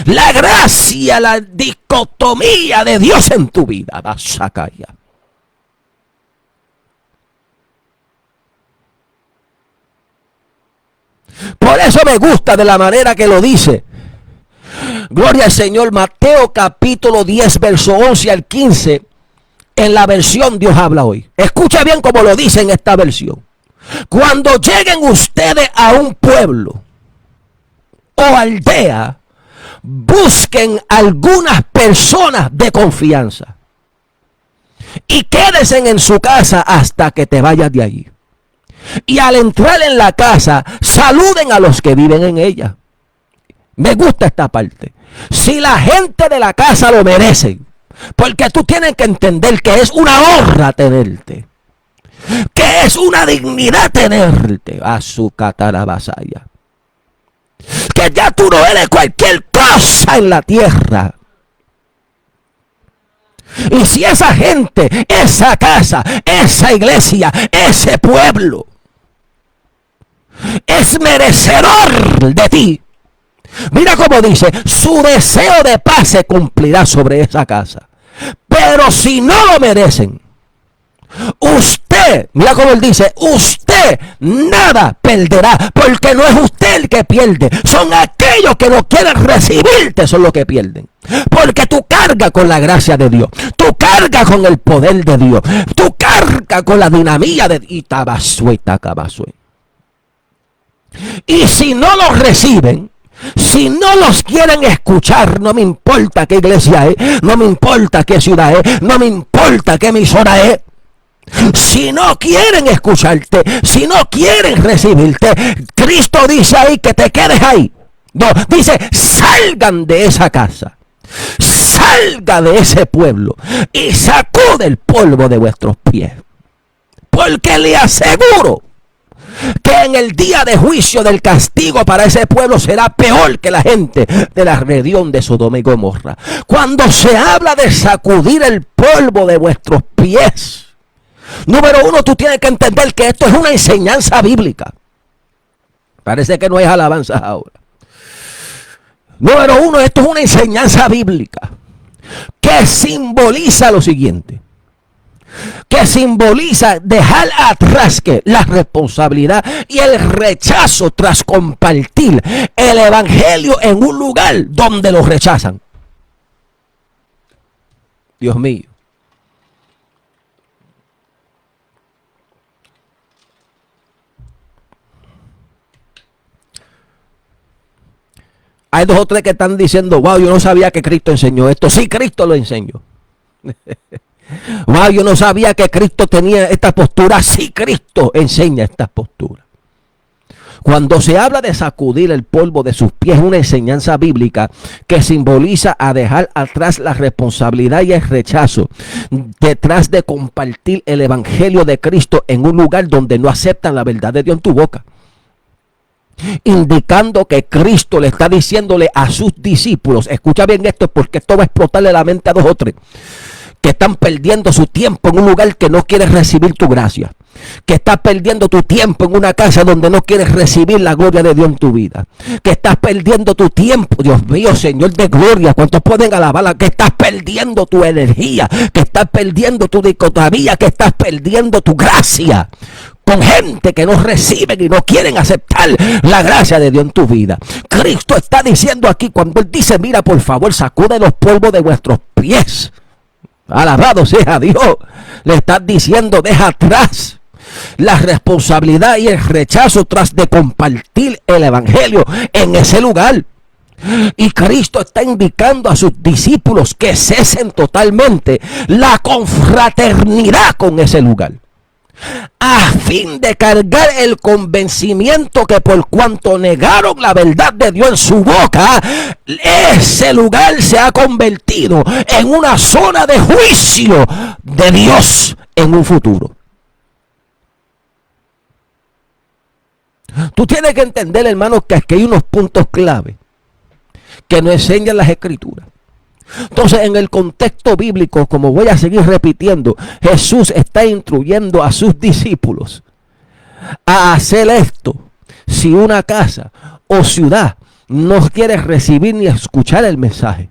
la gracia, la dicotomía de Dios en tu vida. Vas a callar. Por eso me gusta de la manera que lo dice. Gloria al Señor, Mateo capítulo 10, verso 11 al 15. En la versión Dios habla hoy. Escucha bien como lo dice en esta versión. Cuando lleguen ustedes a un pueblo o aldea, busquen algunas personas de confianza y quédense en su casa hasta que te vayas de allí. Y al entrar en la casa, saluden a los que viven en ella. Me gusta esta parte. Si la gente de la casa lo merece, porque tú tienes que entender que es una honra tenerte, que es una dignidad tenerte, a su catarabasaya, que ya tú no eres cualquier cosa en la tierra. Y si esa gente, esa casa, esa iglesia, ese pueblo es merecedor de ti, mira cómo dice, su deseo de paz se cumplirá sobre esa casa. Pero si no lo merecen, usted, mira cómo él dice, usted nada perderá, porque no es usted el que pierde, son aquellos que no quieren recibirte, son los que pierden. Porque tú cargas con la gracia de Dios, tú cargas con el poder de Dios, tú cargas con la dinamía de Itabasue. Y si no lo reciben, si no los quieren escuchar, no me importa qué iglesia es, no me importa qué ciudad es, no me importa qué emisora es. Si no quieren escucharte, si no quieren recibirte, Cristo dice ahí que te quedes ahí. No, dice, salgan de esa casa, salga de ese pueblo y sacude el polvo de vuestros pies. Porque le aseguro que en el día de juicio del castigo para ese pueblo será peor que la gente de la región de Sodoma y Gomorra. Cuando se habla de sacudir el polvo de vuestros pies, número uno, tú tienes que entender que esto es una enseñanza bíblica. Parece que no hay alabanzas ahora. Número uno, esto es una enseñanza bíblica que simboliza lo siguiente, que simboliza dejar atrás que la responsabilidad y el rechazo tras compartir el evangelio en un lugar donde lo rechazan. Dios mío. Hay dos o tres que están diciendo, wow, yo no sabía que Cristo enseñó esto. Sí, Cristo lo enseñó. Wow, yo no sabía que Cristo tenía esta postura. Sí, Cristo enseña esta postura. Cuando se habla de sacudir el polvo de sus pies, es una enseñanza bíblica que simboliza a dejar atrás la responsabilidad y el rechazo detrás de compartir el evangelio de Cristo en un lugar donde no aceptan la verdad de Dios en tu boca. Indicando que Cristo le está diciéndole a sus discípulos, escucha bien esto porque esto va a explotarle la mente a 2 o 3, que están perdiendo su tiempo en un lugar que no quiere recibir tu gracia, que estás perdiendo tu tiempo en una casa donde no quieres recibir la gloria de Dios en tu vida, que estás perdiendo tu tiempo, Dios mío, Señor de gloria, ¿cuántos pueden alabarla? Que estás perdiendo tu energía, que estás perdiendo tu dicotomía, que estás perdiendo tu gracia con gente que no reciben y no quieren aceptar la gracia de Dios en tu vida. Cristo está diciendo aquí, cuando Él dice, mira, por favor, sacude los polvos de vuestros pies. Alabado sea Dios. Le estás diciendo, deja atrás la responsabilidad y el rechazo tras de compartir el evangelio en ese lugar. Y Cristo está indicando a sus discípulos que cesen totalmente la confraternidad con ese lugar, a fin de cargar el convencimiento que por cuanto negaron la verdad de Dios en su boca, ese lugar se ha convertido en una zona de juicio de Dios en un futuro. Tú tienes que entender, hermano, que aquí hay unos puntos clave que nos enseñan las Escrituras. Entonces, en el contexto bíblico, como voy a seguir repitiendo, Jesús está instruyendo a sus discípulos a hacer esto. Si una casa o ciudad no quiere recibir ni escuchar el mensaje,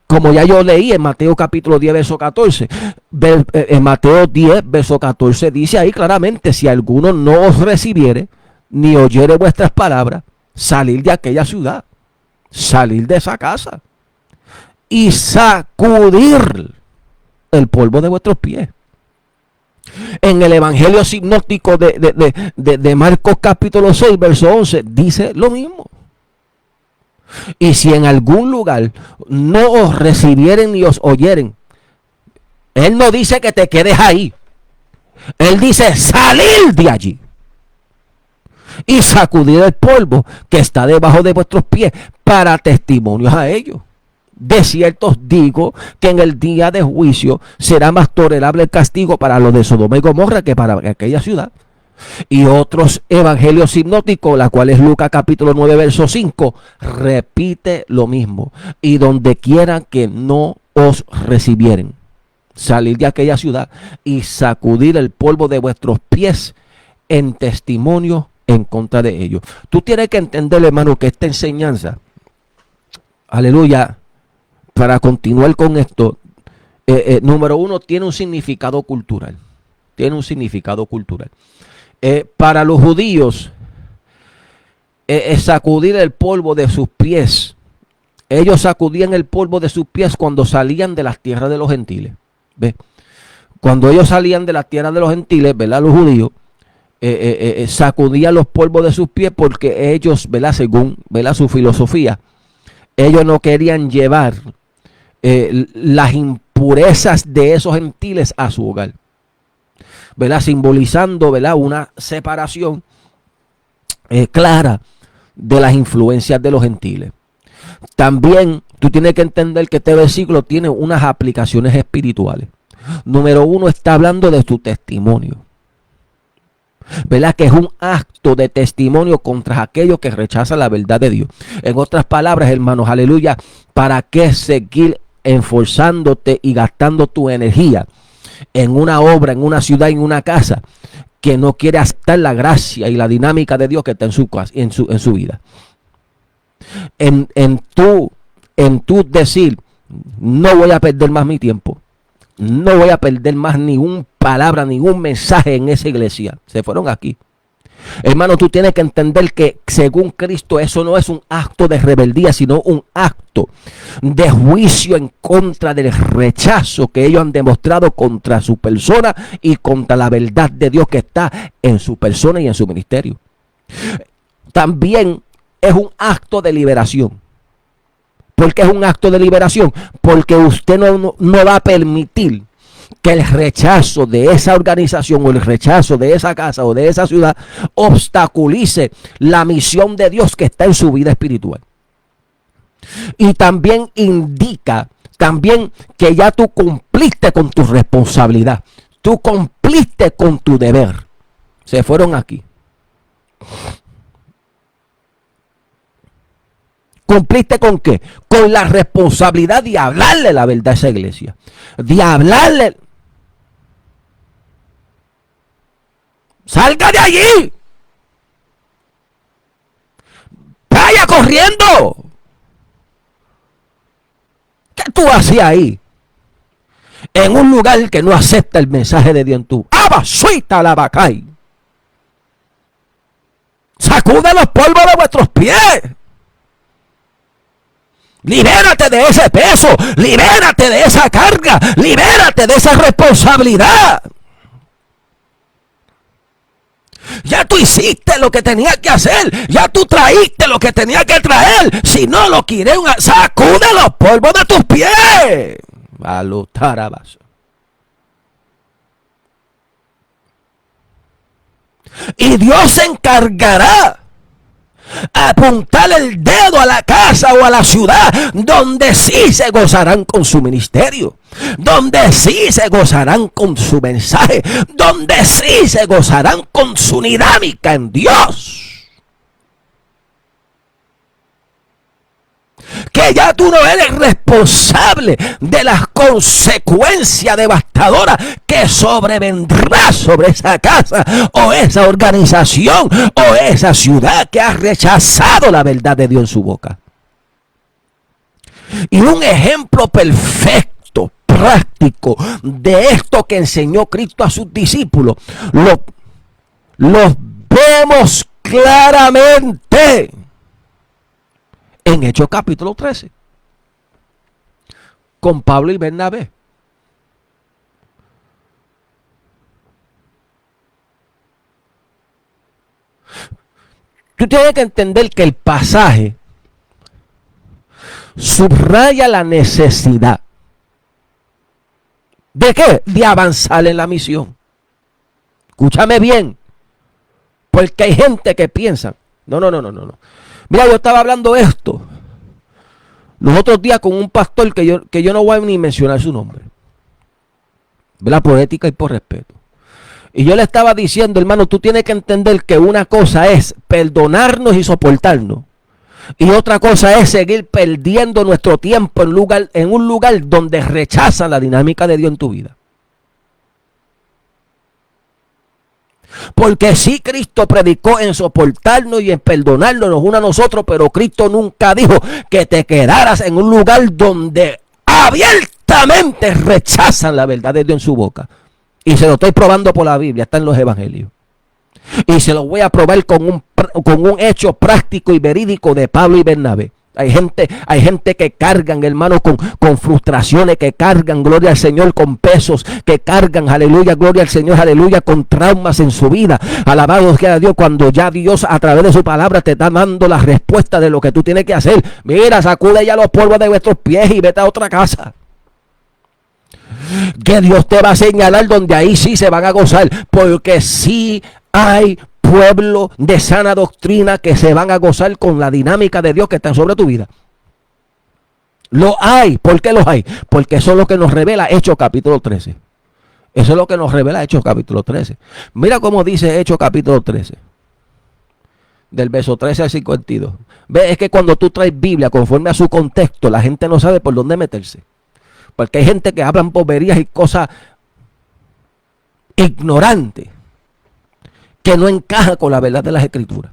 como ya yo leí en Mateo capítulo 10, verso 14, en Mateo 10, verso 14, dice ahí claramente, si alguno no os recibiere, ni oyere vuestras palabras, salir de aquella ciudad, salir de esa casa y sacudir el polvo de vuestros pies. En el evangelio sinóptico de Marcos capítulo 6, verso 11, dice lo mismo. Y si en algún lugar no os recibieren ni os oyeren, Él no dice que te quedes ahí. Él dice salir de allí y sacudir el polvo que está debajo de vuestros pies para testimonios a ellos. De cierto os digo que en el día de juicio será más tolerable el castigo para los de Sodoma y Gomorra que para aquella ciudad. Y otros evangelios sinópticos, la cual es Lucas capítulo 9, verso 5, repite lo mismo. Y donde quiera que no os recibieren, salir de aquella ciudad y sacudir el polvo de vuestros pies en testimonio en contra de ellos. Tú tienes que entender, hermano, que esta enseñanza, aleluya, para continuar con esto, número uno, tiene un significado cultural. Tiene un significado cultural. Para los judíos, sacudir el polvo de sus pies. Ellos sacudían el polvo de sus pies cuando salían de las tierras de los gentiles. ¿Ve? Cuando ellos salían de las tierras de los gentiles, ¿verdad? Los judíos sacudían los polvos de sus pies porque ellos, ¿verdad? Según, ¿verdad? Su filosofía, ellos no querían llevar las impurezas de esos gentiles a su hogar, ¿verdad? Simbolizando, ¿verdad? Una separación clara de las influencias de los gentiles. También tú tienes que entender que este versículo tiene unas aplicaciones espirituales. Número uno, está hablando de tu testimonio, ¿verdad? Que es un acto de testimonio contra aquellos que rechazan la verdad de Dios. En otras palabras, hermanos, aleluya, ¿para qué seguir esforzándote y gastando tu energía en una obra, en una ciudad, en una casa que no quiere aceptar la gracia y la dinámica de Dios que está en su vida? En tu decir, no voy a perder más mi tiempo, no voy a perder más ninguna palabra, ningún mensaje en esa iglesia. Se fueron aquí. Hermano, tú tienes que entender que según Cristo eso no es un acto de rebeldía, sino un acto de juicio en contra del rechazo que ellos han demostrado contra su persona y contra la verdad de Dios que está en su persona y en su ministerio. También es un acto de liberación. ¿Por qué es un acto de liberación? Porque usted no va a permitir que el rechazo de esa organización o el rechazo de esa casa o de esa ciudad obstaculice la misión de Dios que está en su vida espiritual. Y también indica que ya tú cumpliste con tu responsabilidad. Tú cumpliste con tu deber. Se fueron aquí. ¿Cumpliste con qué? Con la responsabilidad de hablarle la verdad a esa iglesia. De hablarle. ¡Salga de allí! ¡Vaya corriendo! ¿Qué tú hacías ahí? En un lugar que no acepta el mensaje de Dios en tu. ¡Abasuita la bacay! ¡Sacude los polvos de vuestros pies! Libérate de ese peso, libérate de esa carga, libérate de esa responsabilidad. Ya tú hiciste lo que tenías que hacer, ya tú traíste lo que tenías que traer. Si no lo quieres, sacude los polvos de tus pies. A los tarabas. Y Dios se encargará apuntar el dedo a la casa o a la ciudad donde sí se gozarán con su ministerio, donde sí se gozarán con su mensaje, donde sí se gozarán con su dinámica en Dios. Que ya tú no eres responsable de las consecuencias devastadoras que sobrevendrá sobre esa casa o esa organización o esa ciudad que ha rechazado la verdad de Dios en su boca. Y un ejemplo perfecto, práctico de esto que enseñó Cristo a sus discípulos, lo vemos claramente en Hechos capítulo 13, con Pablo y Bernabé. Tú tienes que entender que el pasaje subraya la necesidad. ¿De qué? De avanzar en la misión. Escúchame bien, porque hay gente que piensa, no. Mira, yo estaba hablando esto los otros días con un pastor que yo no voy a ni mencionar su nombre, ¿verdad? Por ética y por respeto. Y yo le estaba diciendo, hermano, tú tienes que entender que una cosa es perdonarnos y soportarnos. Y otra cosa es seguir perdiendo nuestro tiempo en un lugar donde rechazan la dinámica de Dios en tu vida. Porque sí, Cristo predicó en soportarnos y en perdonarnos unos a nosotros, pero Cristo nunca dijo que te quedaras en un lugar donde abiertamente rechazan la verdad de Dios en su boca. Y se lo estoy probando por la Biblia, está en los evangelios. Y se lo voy a probar con un hecho práctico y verídico de Pablo y Bernabé. Hay gente que cargan, hermano, con frustraciones, que cargan, gloria al Señor, con pesos, que cargan, aleluya, gloria al Señor, aleluya, con traumas en su vida. Alabado sea Dios, cuando ya Dios a través de su palabra te está dando la respuesta de lo que tú tienes que hacer. Mira, sacude ya los polvos de vuestros pies y vete a otra casa. Que Dios te va a señalar donde ahí sí se van a gozar, porque sí hay pueblo de sana doctrina que se van a gozar con la dinámica de Dios que está sobre tu vida. Lo hay. ¿Por qué los hay? Porque eso es lo que nos revela Hechos capítulo 13. Eso es lo que nos revela Hechos capítulo 13. Mira cómo dice Hechos capítulo 13. Del verso 13 al 52. Ve, es que cuando tú traes Biblia conforme a su contexto, la gente no sabe por dónde meterse. Porque hay gente que hablan boberías y cosas ignorantes que no encaja con la verdad de las Escrituras.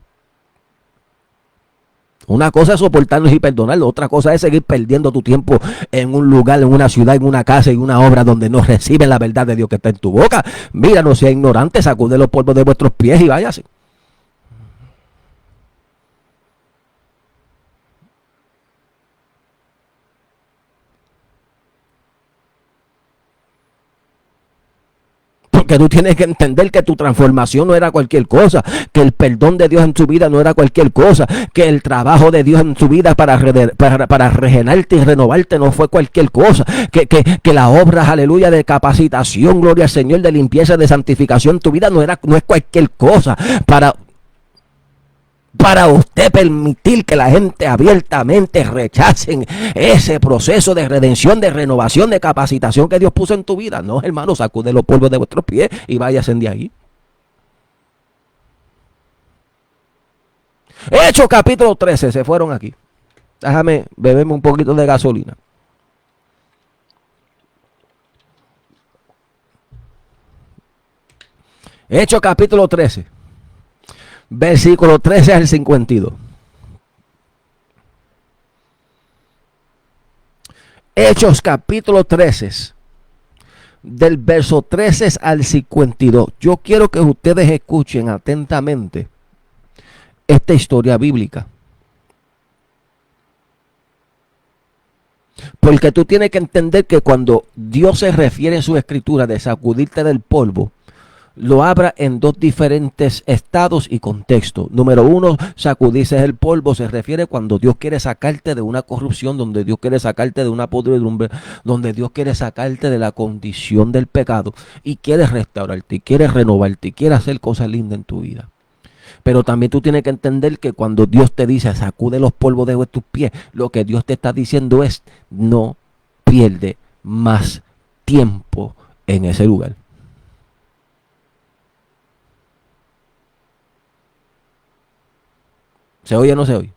Una cosa es soportarnos y perdonarlo, otra cosa es seguir perdiendo tu tiempo en un lugar, en una ciudad, en una casa, en una obra donde no reciben la verdad de Dios que está en tu boca. Mira, no sea ignorante, sacude los polvos de vuestros pies y váyase. Que tú tienes que entender que tu transformación no era cualquier cosa, que el perdón de Dios en tu vida no era cualquier cosa, que el trabajo de Dios en tu vida para regenerarte y renovarte no fue cualquier cosa, que la obra, aleluya, de capacitación, gloria al Señor, de limpieza, de santificación en tu vida no es cualquier cosa para usted permitir que la gente abiertamente rechacen ese proceso de redención, de renovación, de capacitación que Dios puso en tu vida. No, hermano, sacude los polvos de vuestros pies y váyanse de ahí. Hechos capítulo 13, se fueron aquí. Déjame beberme un poquito de gasolina. Hechos capítulo 13. Versículo 13 al 52. Hechos capítulo 13, del verso 13 al 52. Yo quiero que ustedes escuchen atentamente esta historia bíblica. Porque tú tienes que entender que cuando Dios se refiere en su escritura de sacudirte del polvo, lo habla en dos diferentes estados y contextos. Número uno, sacudirse el polvo se refiere cuando Dios quiere sacarte de una corrupción, donde Dios quiere sacarte de una podredumbre, donde Dios quiere sacarte de la condición del pecado y quiere restaurarte, y quiere renovarte, y quiere hacer cosas lindas en tu vida. Pero también tú tienes que entender que cuando Dios te dice sacude los polvos de tus pies, lo que Dios te está diciendo es no pierde más tiempo en ese lugar. ¿Se oye o no se oye?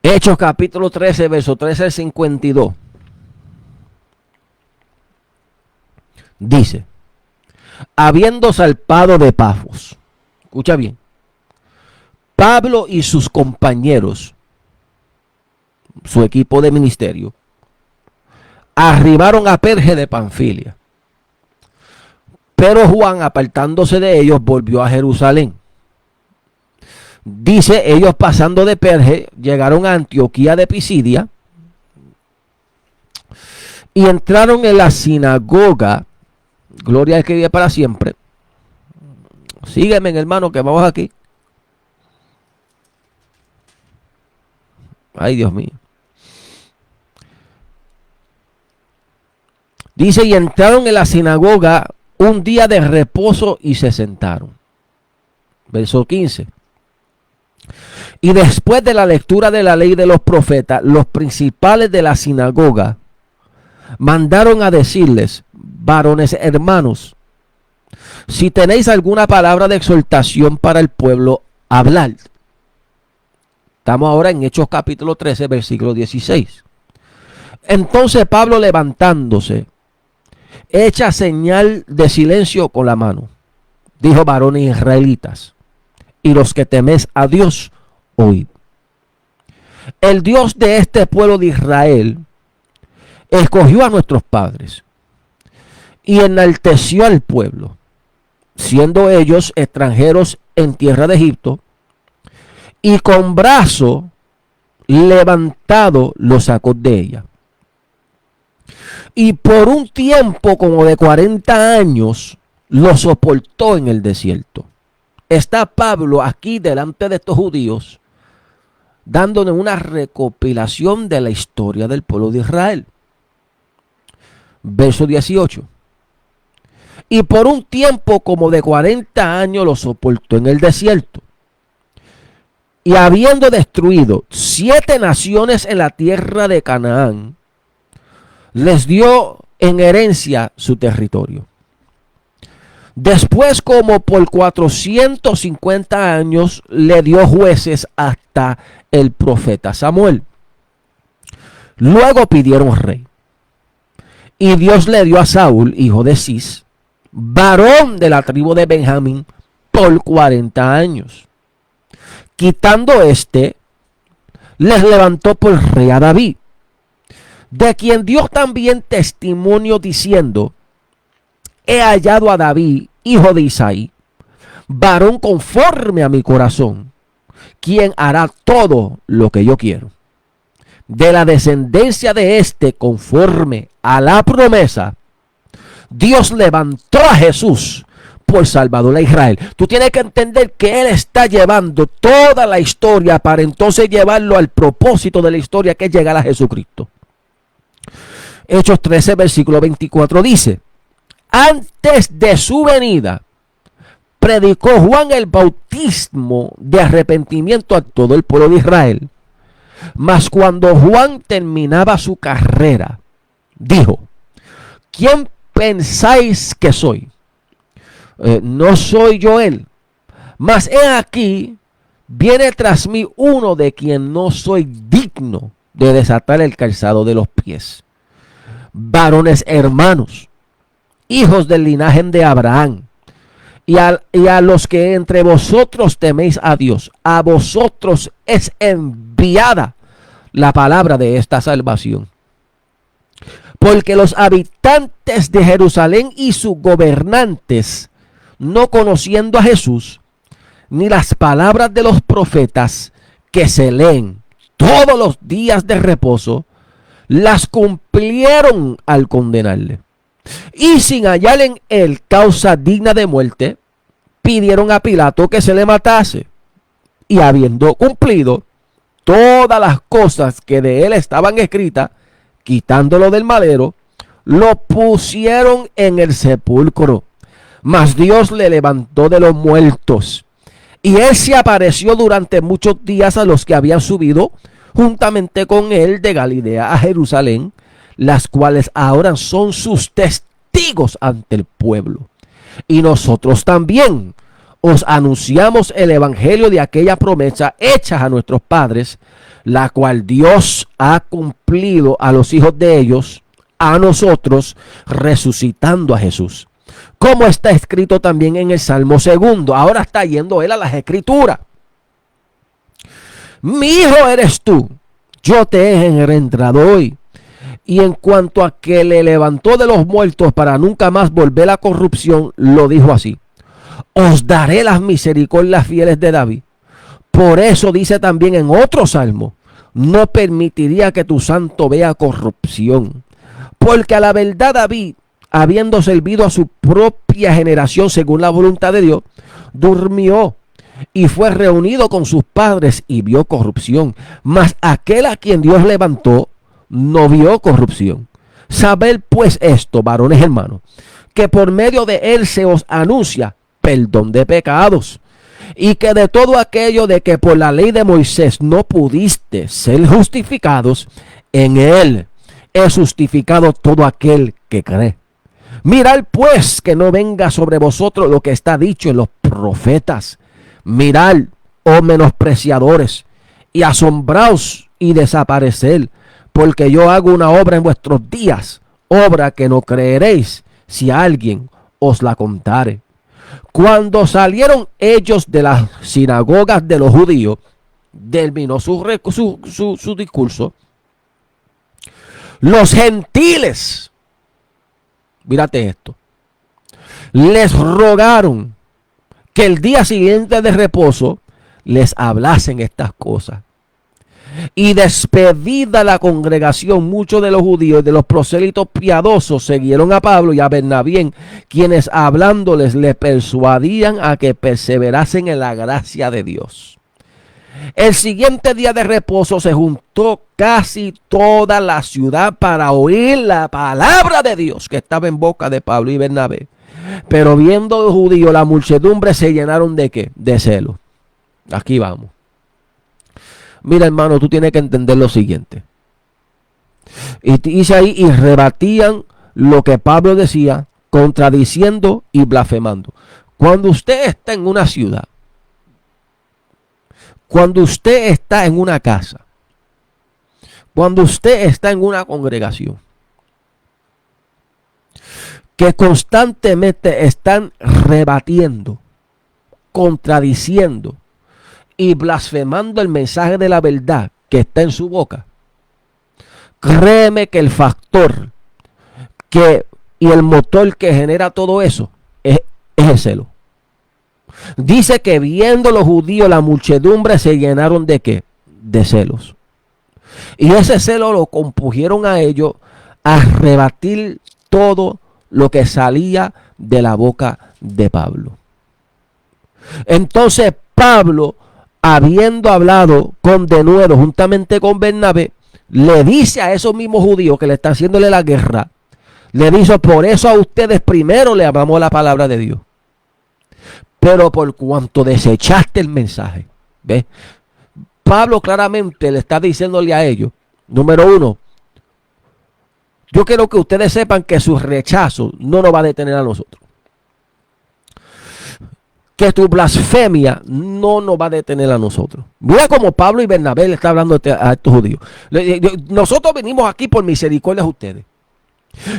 Hechos capítulo 13, verso 13 al 52. Dice, habiendo salpado de Pafos, escucha bien, Pablo y sus compañeros, su equipo de ministerio, arribaron a Perge de Panfilia. Pero Juan, apartándose de ellos, volvió a Jerusalén. Dice, ellos pasando de Perge, llegaron a Antioquía de Pisidia y entraron en la sinagoga. Gloria al que vive para siempre. Sígueme, hermano, que vamos aquí. Ay, Dios mío. Dice, y entraron en la sinagoga un día de reposo y se sentaron. Verso 15. Y después de la lectura de la ley de los profetas, los principales de la sinagoga mandaron a decirles, varones hermanos, si tenéis alguna palabra de exhortación para el pueblo, hablad. Estamos ahora en Hechos capítulo 13, versículo 16. Entonces Pablo, levantándose, hecha señal de silencio con la mano, dijo, varones israelitas, y los que teméis a Dios, oíd. El Dios de este pueblo de Israel escogió a nuestros padres y enalteció al pueblo, siendo ellos extranjeros en tierra de Egipto, y con brazo levantado los sacó de ella. Y por un tiempo como de 40 años lo soportó en el desierto. Está Pablo aquí delante de estos judíos dándonos una recopilación de la historia del pueblo de Israel. Verso 18. Y por un tiempo como de 40 años lo soportó en el desierto. Y habiendo destruido 7 naciones en la tierra de Canaán, les dio en herencia su territorio. Después, como por 450 años, le dio jueces hasta el profeta Samuel. Luego pidieron rey. Y Dios le dio a Saúl, hijo de Cis, varón de la tribu de Benjamín, por 40 años. Quitando les levantó por rey a David, de quien dio también testimonio diciendo, he hallado a David, hijo de Isaí, varón conforme a mi corazón, quien hará todo lo que yo quiero. de la descendencia de éste conforme a la promesa, Dios levantó a Jesús por Salvador a Israel. Tú tienes que entender que Él está llevando toda la historia para entonces llevarlo al propósito de la historia, que es llegar a Jesucristo. Hechos 13, versículo 24 dice: antes de su venida, predicó Juan el bautismo de arrepentimiento a todo el pueblo de Israel. Mas cuando Juan terminaba su carrera, dijo: ¿quién pensáis que soy? No soy yo él, mas he aquí, viene tras mí uno de quien no soy digno de desatar el calzado de los pies. Varones hermanos, hijos del linaje de Abraham, y a los que entre vosotros teméis a Dios, a vosotros es enviada la palabra de esta salvación. Porque los habitantes de Jerusalén y sus gobernantes, no conociendo a Jesús, ni las palabras de los profetas que se leen todos los días de reposo, las cumplieron al condenarle. Y sin hallar en él causa digna de muerte, pidieron a Pilato que se le matase. Y habiendo cumplido todas las cosas que de él estaban escritas, quitándolo del madero, lo pusieron en el sepulcro. Mas Dios le levantó de los muertos, y él se apareció durante muchos días a los que habían subido juntamente con él de Galilea a Jerusalén, las cuales ahora son sus testigos ante el pueblo. Y nosotros también os anunciamos el evangelio de aquella promesa hecha a nuestros padres, la cual Dios ha cumplido a los hijos de ellos, a nosotros, resucitando a Jesús. Como está escrito también en el Salmo 2. Ahora está yendo él a las escrituras. Mi hijo eres tú, yo te he engendrado hoy. Y en cuanto a que le levantó de los muertos para nunca más volver a corrupción, lo dijo así: os daré las misericordias fieles de David. Por eso dice también en otro salmo: no permitiría que tu santo vea corrupción. Porque a la verdad David, habiendo servido a su propia generación según la voluntad de Dios, durmió y fue reunido con sus padres y vio corrupción. Mas aquel a quien Dios levantó no vio corrupción. Sabed pues esto, varones hermanos, que por medio de él se os anuncia perdón de pecados, y que de todo aquello de que por la ley de Moisés no pudiste ser justificados, en él es justificado todo aquel que cree. Mirad pues que no venga sobre vosotros lo que está dicho en los profetas. Mirad, oh menospreciadores, y asombraos y desaparecer, porque yo hago una obra en vuestros días, obra que no creeréis si alguien os la contare. Cuando salieron ellos de las sinagogas de los judíos, terminó su discurso. Los gentiles, mírate esto, les rogaron que el día siguiente de reposo les hablasen estas cosas. Y despedida la congregación, muchos de los judíos y de los prosélitos piadosos siguieron a Pablo y a Bernabé, quienes hablándoles le persuadían a que perseverasen en la gracia de Dios. El siguiente día de reposo se juntó casi toda la ciudad para oír la palabra de Dios que estaba en boca de Pablo y Bernabé. Pero viendo los judíos la muchedumbre, se llenaron de ¿qué? De celo. Aquí vamos. Mira, hermano, tú tienes que entender lo siguiente. Y dice ahí: y rebatían lo que Pablo decía, contradiciendo y blasfemando. Cuando usted está en una ciudad, cuando usted está en una casa, cuando usted está en una congregación, que constantemente están rebatiendo, contradiciendo y blasfemando el mensaje de la verdad que está en su boca, créeme que el factor y el motor que genera todo eso es el celo. Dice que viendo los judíos la muchedumbre se llenaron de ¿qué? De celos. Y ese celo lo compugieron a ellos a rebatir todo lo que salía de la boca de Pablo. Entonces Pablo, habiendo hablado con denuedo juntamente con Bernabé, le dice a esos mismos judíos que le están haciéndole la guerra, le dice: por eso a ustedes primero le hablamos la palabra de Dios, pero por cuanto desechaste el mensaje. ¿Ves? Pablo claramente le está diciéndole a ellos, número uno, yo quiero que ustedes sepan que su rechazo no nos va a detener a nosotros. Que tu blasfemia no nos va a detener a nosotros. Mira cómo Pablo y Bernabé le está hablando a estos judíos. Nosotros venimos aquí por misericordia a ustedes.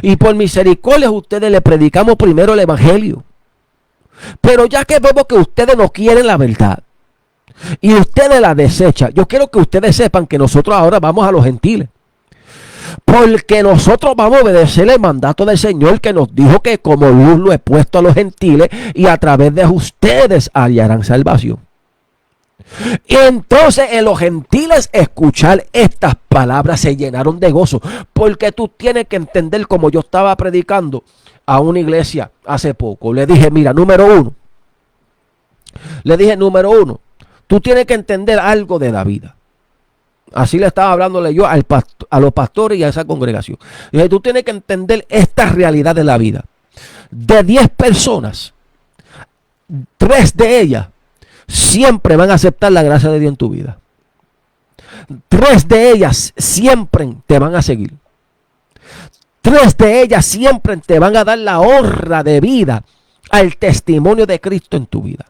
Y por misericordia a ustedes le predicamos primero el evangelio. Pero ya que vemos que ustedes no quieren la verdad y ustedes la desechan, yo quiero que ustedes sepan que nosotros ahora vamos a los gentiles. Porque nosotros vamos a obedecer el mandato del Señor, que nos dijo que como luz lo he puesto a los gentiles y a través de ustedes hallarán salvación. Y entonces en los gentiles escuchar estas palabras se llenaron de gozo, porque tú tienes que entender, como yo estaba predicando a una iglesia hace poco, le dije: mira, número uno, tú tienes que entender algo de la vida. Así le estaba hablándole yo a los pastores y a esa congregación. Dije: tú tienes que entender esta realidad de la vida. De 10 personas, 3 de ellas siempre van a aceptar la gracia de Dios en tu vida. 3 de ellas siempre te van a seguir. 3 de ellas siempre te van a dar la honra de vida al testimonio de Cristo en tu vida.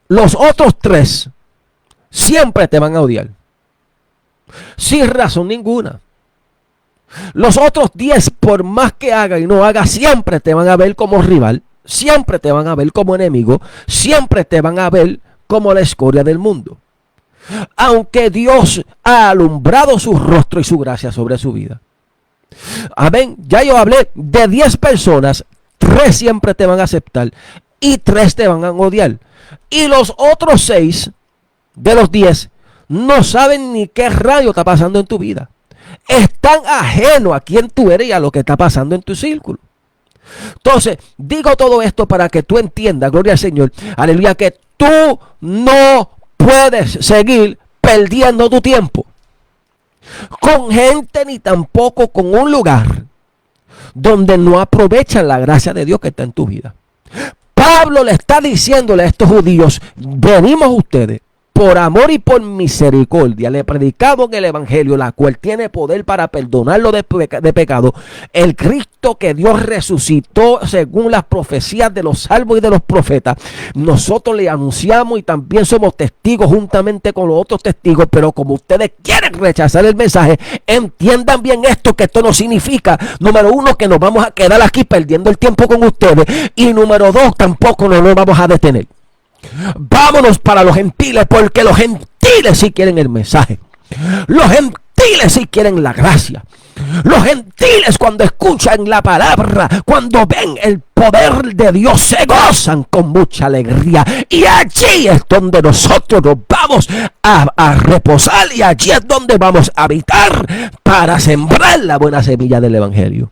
Los otros 3 siempre te van a odiar, sin razón ninguna. Los otros 10, por más que haga y no haga, siempre te van a ver como rival, siempre te van a ver como enemigo, siempre te van a ver como la escoria del mundo. Aunque Dios ha alumbrado su rostro y su gracia sobre su vida. Amén. Ya yo hablé de 10 personas, 3 siempre te van a aceptar y 3 te van a odiar. Y los otros 6 de los 10 no saben ni qué rayo está pasando en tu vida. Están ajenos a quién tú eres y a lo que está pasando en tu círculo. Entonces, digo todo esto para que tú entiendas, gloria al Señor, aleluya, que tú no puedes seguir perdiendo tu tiempo con gente, ni tampoco con un lugar donde no aprovechan la gracia de Dios que está en tu vida. Pablo le está diciéndole a estos judíos: venimos a ustedes por amor y por misericordia, le predicamos el evangelio, la cual tiene poder para perdonarlo de pecado. El Cristo que Dios resucitó según las profecías de los salmos y de los profetas. Nosotros le anunciamos y también somos testigos juntamente con los otros testigos, pero como ustedes quieren rechazar el mensaje, entiendan bien esto, que esto no significa, número uno, que nos vamos a quedar aquí perdiendo el tiempo con ustedes, y número 2, tampoco nos vamos a detener. Vámonos para los gentiles, porque los gentiles sí quieren el mensaje. Los gentiles sí quieren la gracia. Los gentiles, cuando escuchan la palabra, cuando ven el poder de Dios, se gozan con mucha alegría. Y allí es donde nosotros nos vamos a reposar, y allí es donde vamos a habitar para sembrar la buena semilla del evangelio.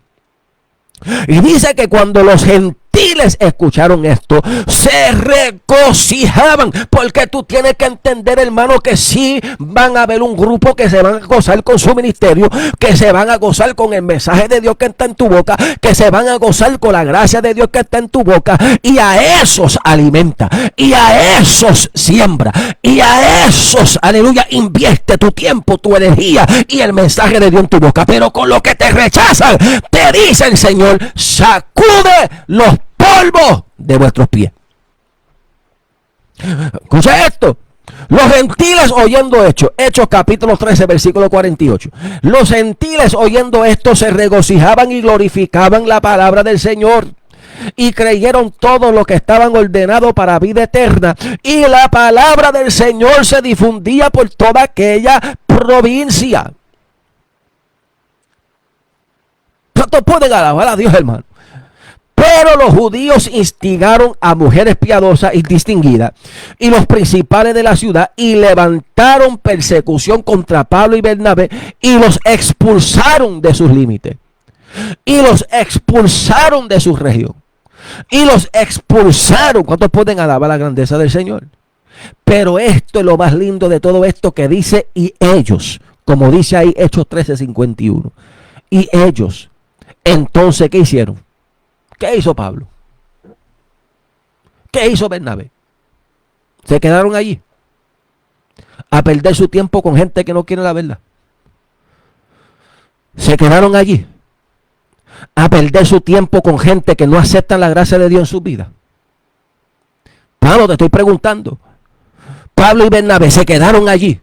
Y dice que cuando los gentiles escucharon esto, se regocijaban, porque tú tienes que entender, hermano, que sí van a haber un grupo que se van a gozar con su ministerio, que se van a gozar con el mensaje de Dios que está en tu boca, que se van a gozar con la gracia de Dios que está en tu boca, y a esos alimenta, y a esos siembra, y a esos, aleluya, invierte tu tiempo, tu energía y el mensaje de Dios en tu boca. Pero con lo que te rechazan, te dice el Señor: sacude los polvos de vuestros pies. Escucha esto. Los gentiles oyendo Hechos capítulo 13, versículo 48. Los gentiles oyendo esto se regocijaban y glorificaban la palabra del Señor, y creyeron todo lo que estaban ordenados para vida eterna. Y la palabra del Señor se difundía por toda aquella provincia. ¿Cuántos pueden alabar a Dios, hermano? Pero los judíos instigaron a mujeres piadosas y distinguidas y los principales de la ciudad y levantaron persecución contra Pablo y Bernabé y los expulsaron de sus límites y los expulsaron de su región y los expulsaron. ¿Cuántos pueden alabar la grandeza del Señor? Pero esto es lo más lindo de todo esto que dice: y ellos, como dice ahí Hechos 13:51, y ellos, entonces, ¿qué hicieron? ¿Qué hizo Pablo? ¿Qué hizo Bernabé? Se quedaron allí a perder su tiempo con gente que no quiere la verdad. Se quedaron allí a perder su tiempo con gente que no acepta la gracia de Dios en su vida. Pablo, te estoy preguntando. Pablo y Bernabé se quedaron allí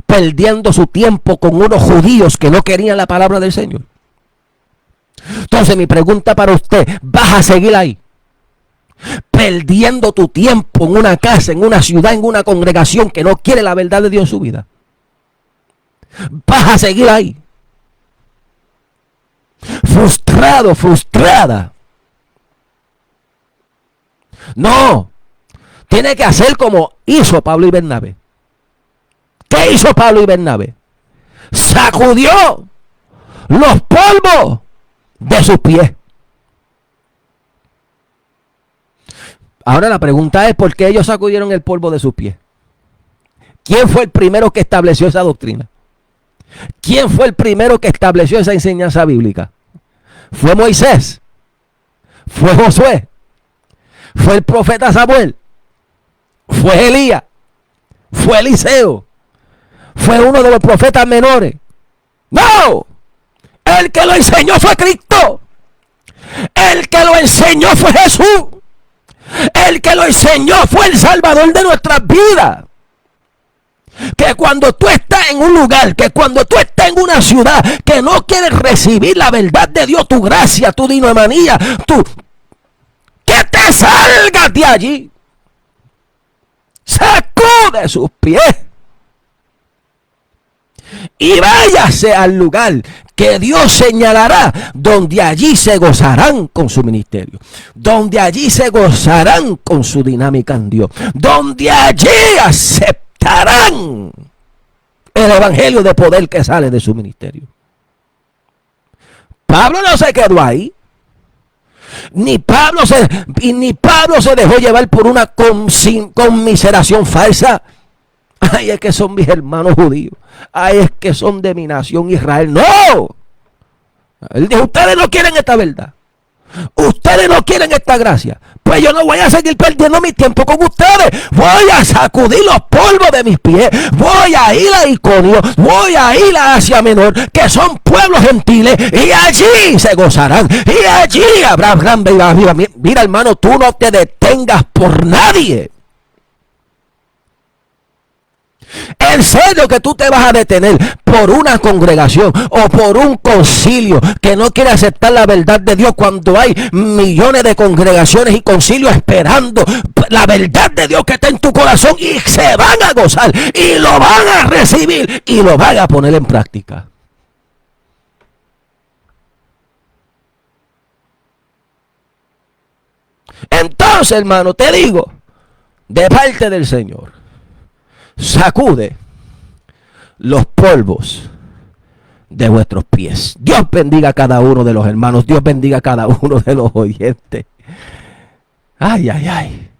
perdiendo su tiempo con unos judíos que no querían la palabra del Señor. Entonces mi pregunta para usted: ¿vas a seguir ahí perdiendo tu tiempo en una casa, en una ciudad, en una congregación que no quiere la verdad de Dios en su vida? ¿Vas a seguir ahí frustrado, frustrada? No, tiene que hacer como hizo Pablo y Bernabé. ¿Qué hizo Pablo y Bernabé? Sacudió los polvos de sus pies. Ahora la pregunta es: ¿por qué ellos sacudieron el polvo de sus pies? ¿Quién fue el primero que estableció esa doctrina? ¿Quién fue el primero que estableció esa enseñanza bíblica? ¿Fue Moisés? ¿Fue Josué? ¿Fue el profeta Samuel? ¿Fue Elías? ¿Fue Eliseo? ¿Fue uno de los profetas menores? ¡No! El que lo enseñó fue Cristo. El que lo enseñó fue Jesús. El que lo enseñó fue el Salvador de nuestras vidas. Que cuando tú estás en un lugar, que cuando tú estás en una ciudad que no quieres recibir la verdad de Dios, tu gracia, tu dinamanía, que te salgas de allí. Sacude sus pies y váyase al lugar que Dios señalará, donde allí se gozarán con su ministerio, donde allí se gozarán con su dinámica en Dios, donde allí aceptarán el evangelio de poder que sale de su ministerio. Pablo no se quedó ahí. Ni Pablo se dejó llevar por una conmiseración falsa. Ay, es que son mis hermanos judíos. Ay, es que son de mi nación Israel. ¡No! Él dijo: ustedes no quieren esta verdad. Ustedes no quieren esta gracia. Pues yo no voy a seguir perdiendo mi tiempo con ustedes. Voy a sacudir los polvos de mis pies. Voy a ir a Iconio. Voy a ir a Asia Menor, que son pueblos gentiles, y allí se gozarán. Y allí habrá gran vida. Mira, hermano, tú no te detengas por nadie. En serio que tú te vas a detener por una congregación o por un concilio que no quiere aceptar la verdad de Dios, cuando hay millones de congregaciones y concilios esperando la verdad de Dios que está en tu corazón, y se van a gozar y lo van a recibir y lo van a poner en práctica? Entonces, hermano, te digo, de parte del Señor, sacude los polvos de vuestros pies. Dios bendiga a cada uno de los hermanos. Dios bendiga a cada uno de los oyentes. Ay, ay, ay.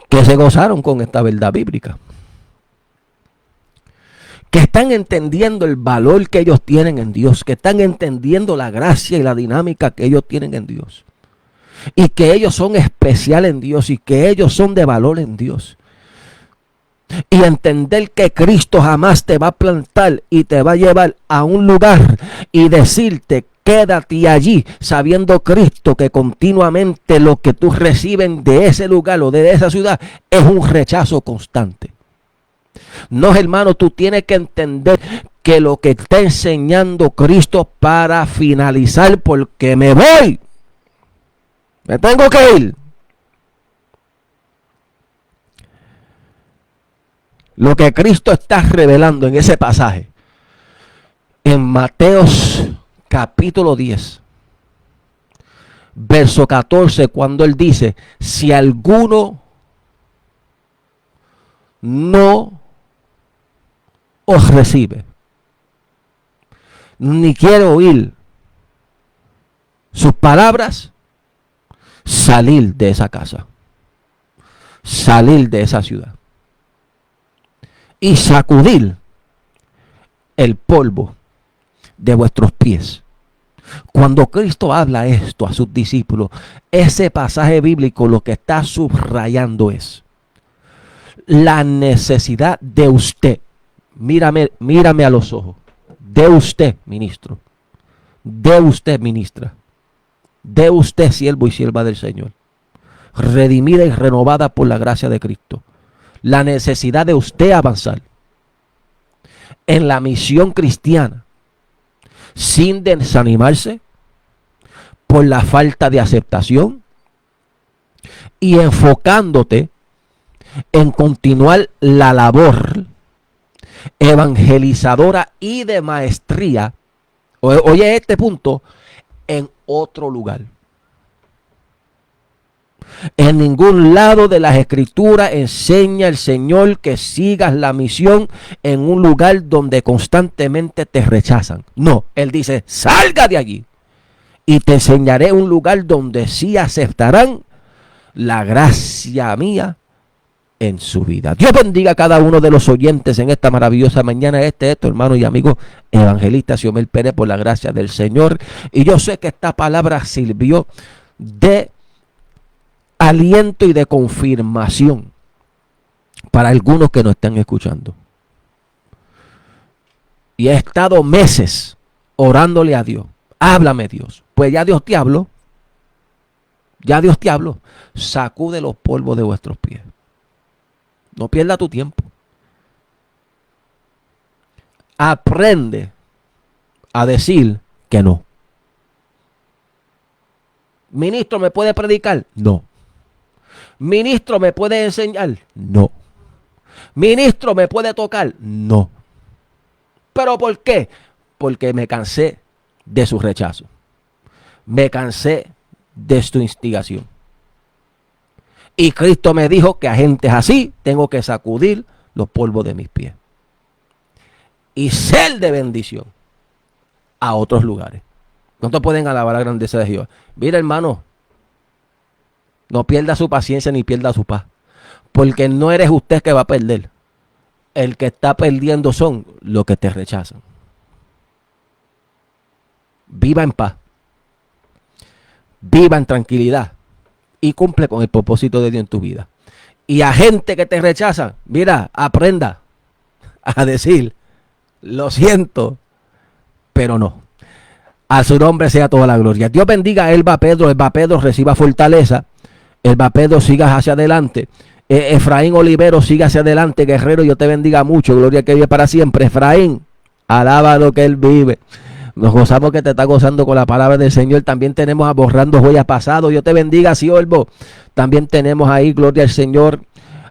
Que se gozaron con esta verdad bíblica. Que están entendiendo el valor que ellos tienen en Dios. Que están entendiendo la gracia y la dinámica que ellos tienen en Dios. Y que ellos son especiales en Dios. Y que ellos son de valor en Dios. Y entender que Cristo jamás te va a plantar y te va a llevar a un lugar y decirte: quédate allí, sabiendo Cristo que continuamente lo que tú recibes de ese lugar o de esa ciudad es un rechazo constante. No, hermano, tú tienes que entender que lo que está enseñando Cristo, para finalizar, porque me voy, me tengo que ir. Lo que Cristo está revelando en ese pasaje, en Mateos capítulo 10, verso 14, cuando él dice, si alguno no os recibe, ni quiere oír sus palabras, salir de esa casa, salir de esa ciudad y sacudir el polvo de vuestros pies. Cuando Cristo habla esto a sus discípulos, ese pasaje bíblico lo que está subrayando es la necesidad de usted. Mírame a los ojos. De usted, ministro. De usted, ministra. De usted, siervo y sierva del Señor. Redimida y renovada por la gracia de Cristo. La necesidad de usted avanzar en la misión cristiana sin desanimarse por la falta de aceptación y enfocándote en continuar la labor evangelizadora y de maestría, oye este punto, en otro lugar. En ningún lado de las escrituras enseña el Señor que sigas la misión en un lugar donde constantemente te rechazan. No, Él dice, salga de allí y te enseñaré un lugar donde sí aceptarán la gracia mía en su vida. Dios bendiga a cada uno de los oyentes en esta maravillosa mañana. Esto, hermano y amigo evangelista Xiomel Pérez, por la gracia del Señor. Y yo sé que esta palabra sirvió de aliento y de confirmación para algunos que nos están escuchando. Y he estado meses orándole a Dios. Háblame, Dios. Pues ya Dios te habló. Ya Dios te habló. Sacude los polvos de vuestros pies. No pierda tu tiempo. Aprende a decir que no. Ministro, ¿me puede predicar? No. Ministro, ¿me puede enseñar? No. Ministro, ¿me puede tocar? No. ¿Pero por qué? Porque me cansé de su rechazo. Me cansé de su instigación. Y Cristo me dijo que a gentes así tengo que sacudir los polvos de mis pies. Y ser de bendición a otros lugares. ¿Cuántos pueden alabar la grandeza de Jehová? Mira, hermano, no pierda su paciencia ni pierda su paz. Porque no eres usted que va a perder. El que está perdiendo son los que te rechazan. Viva en paz. Viva en tranquilidad. Y cumple con el propósito de Dios en tu vida. Y a gente que te rechaza, mira, aprenda a decir, lo siento, pero no. A su nombre sea toda la gloria. Dios bendiga a Elba Pedro. Elba Pedro reciba fortaleza. Elba Pedro siga hacia adelante. Efraín Olivero siga hacia adelante. Guerrero, yo te bendiga mucho. Gloria que vive para siempre. Efraín, alaba lo que él vive. Nos gozamos que te está gozando con la palabra del Señor. También tenemos a Borrando Joyas Pasado. Yo te bendiga, siervo. También tenemos ahí, gloria al Señor,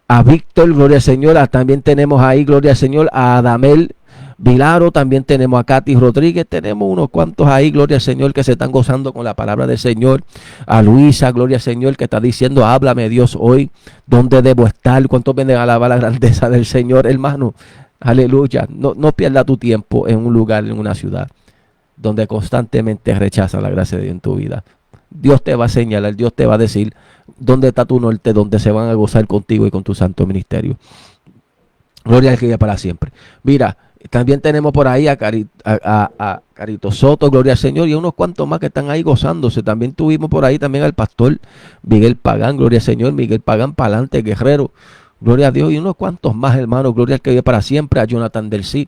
a Víctor, gloria al Señor. También tenemos ahí, gloria al Señor, a Adamel Vilaro. También tenemos a Katy Rodríguez. Tenemos unos cuantos ahí, gloria al Señor, que se están gozando con la palabra del Señor. A Luisa, gloria al Señor, que está diciendo, háblame Dios hoy, ¿dónde debo estar? ¿Cuántos vienen a alabar la grandeza del Señor, hermano? Aleluya. No pierda tu tiempo en un lugar, en una ciudad donde constantemente rechazan la gracia de Dios en tu vida. Dios te va a señalar, Dios te va a decir dónde está tu norte, donde se van a gozar contigo y con tu santo ministerio. Gloria al que vive para siempre. Mira, también tenemos por ahí a Carito Soto, gloria al Señor, y unos cuantos más que están ahí gozándose. También tuvimos por ahí también al pastor Miguel Pagán, gloria al Señor, Miguel Pagán Palante, Guerrero, gloria a Dios, y unos cuantos más, hermanos, gloria al que vive para siempre, a Jonathan del Sí.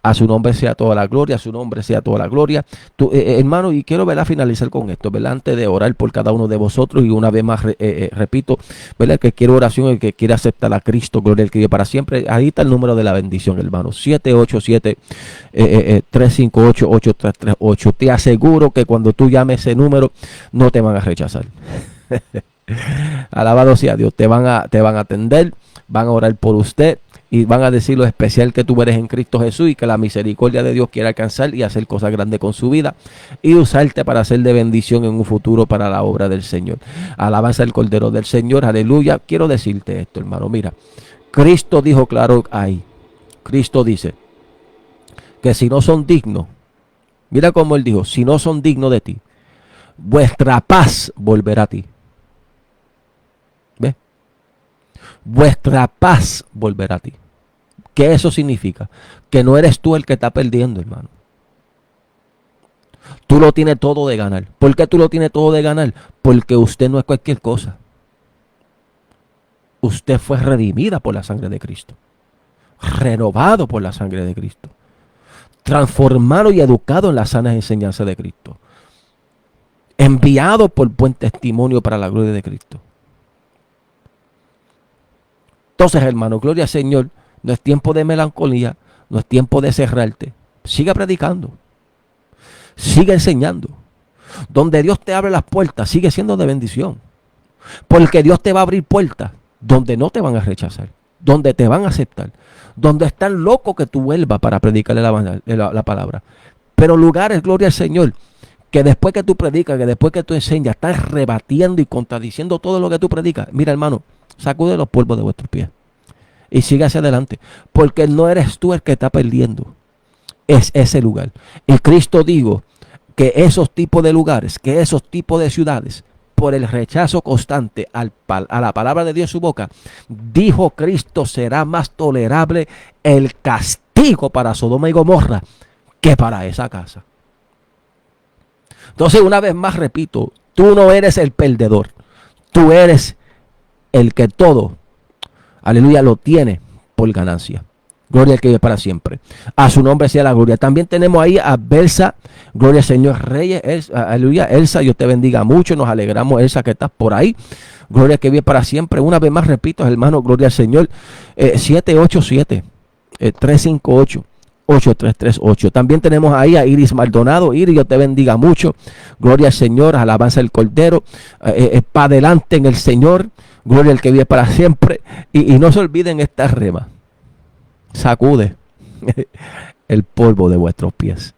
A su nombre sea toda la gloria, a su nombre sea toda la gloria. Hermano, y quiero finalizar con esto, ¿verdad? Antes de orar por cada uno de vosotros, y una vez más repito, ¿verdad? El que quiere oración, el que quiere aceptar a Cristo, gloria al que vive para siempre, ahí está el número de la bendición, hermano, 787-358-8338. Te aseguro que cuando tú llames ese número, no te van a rechazar. Alabado sea Dios. Te van a atender, van a orar por usted y van a decir lo especial que tú eres en Cristo Jesús y que la misericordia de Dios quiere alcanzar y hacer cosas grandes con su vida y usarte para ser de bendición en un futuro para la obra del Señor. Alabanza al Cordero del Señor, aleluya. Quiero decirte esto, hermano. Mira, Cristo dijo claro ahí. Cristo dice que si no son dignos, mira cómo Él dijo, si no son dignos de ti, vuestra paz volverá a ti. ¿Ves? Vuestra paz volverá a ti. ¿Qué eso significa? Que no eres tú el que está perdiendo, hermano. Tú lo tienes todo de ganar. ¿Por qué tú lo tienes todo de ganar? Porque usted no es cualquier cosa. Usted fue redimida por la sangre de Cristo. Renovado por la sangre de Cristo. Transformado y educado en las sanas enseñanzas de Cristo. Enviado por buen testimonio para la gloria de Cristo. Entonces, hermano, gloria al Señor, no es tiempo de melancolía, no es tiempo de cerrarte. Siga predicando. Sigue enseñando. Donde Dios te abre las puertas, sigue siendo de bendición. Porque Dios te va a abrir puertas donde no te van a rechazar, donde te van a aceptar, donde están locos que tú vuelvas para predicarle la palabra. Pero lugares, gloria al Señor, que después que tú predicas, que después que tú enseñas, estás rebatiendo y contradiciendo todo lo que tú predicas. Mira, hermano, sacude los polvos de vuestros pies y sigue hacia adelante, porque no eres tú el que está perdiendo, es ese lugar. Y Cristo dijo que esos tipos de lugares, que esos tipos de ciudades, por el rechazo constante a la palabra de Dios en su boca, dijo Cristo, será más tolerable el castigo para Sodoma y Gomorra que para esa casa. Entonces, una vez más repito, tú no eres el perdedor, tú eres el que todo, aleluya, lo tiene por ganancia. Gloria al que vive para siempre. A su nombre sea la gloria. También tenemos ahí a Belsa. Gloria al Señor Reyes. Aleluya. Elsa, Dios te bendiga mucho. Nos alegramos, Elsa, que estás por ahí. Gloria al que vive para siempre. Una vez más repito, hermano, gloria al Señor. 787-358-8338. También tenemos ahí a Iris Maldonado. Iris, Dios te bendiga mucho. Gloria al Señor. Alabanza al Cordero. Para adelante en el Señor. Gloria al que vive para siempre. Y no se olviden esta rema. Sacude el polvo de vuestros pies.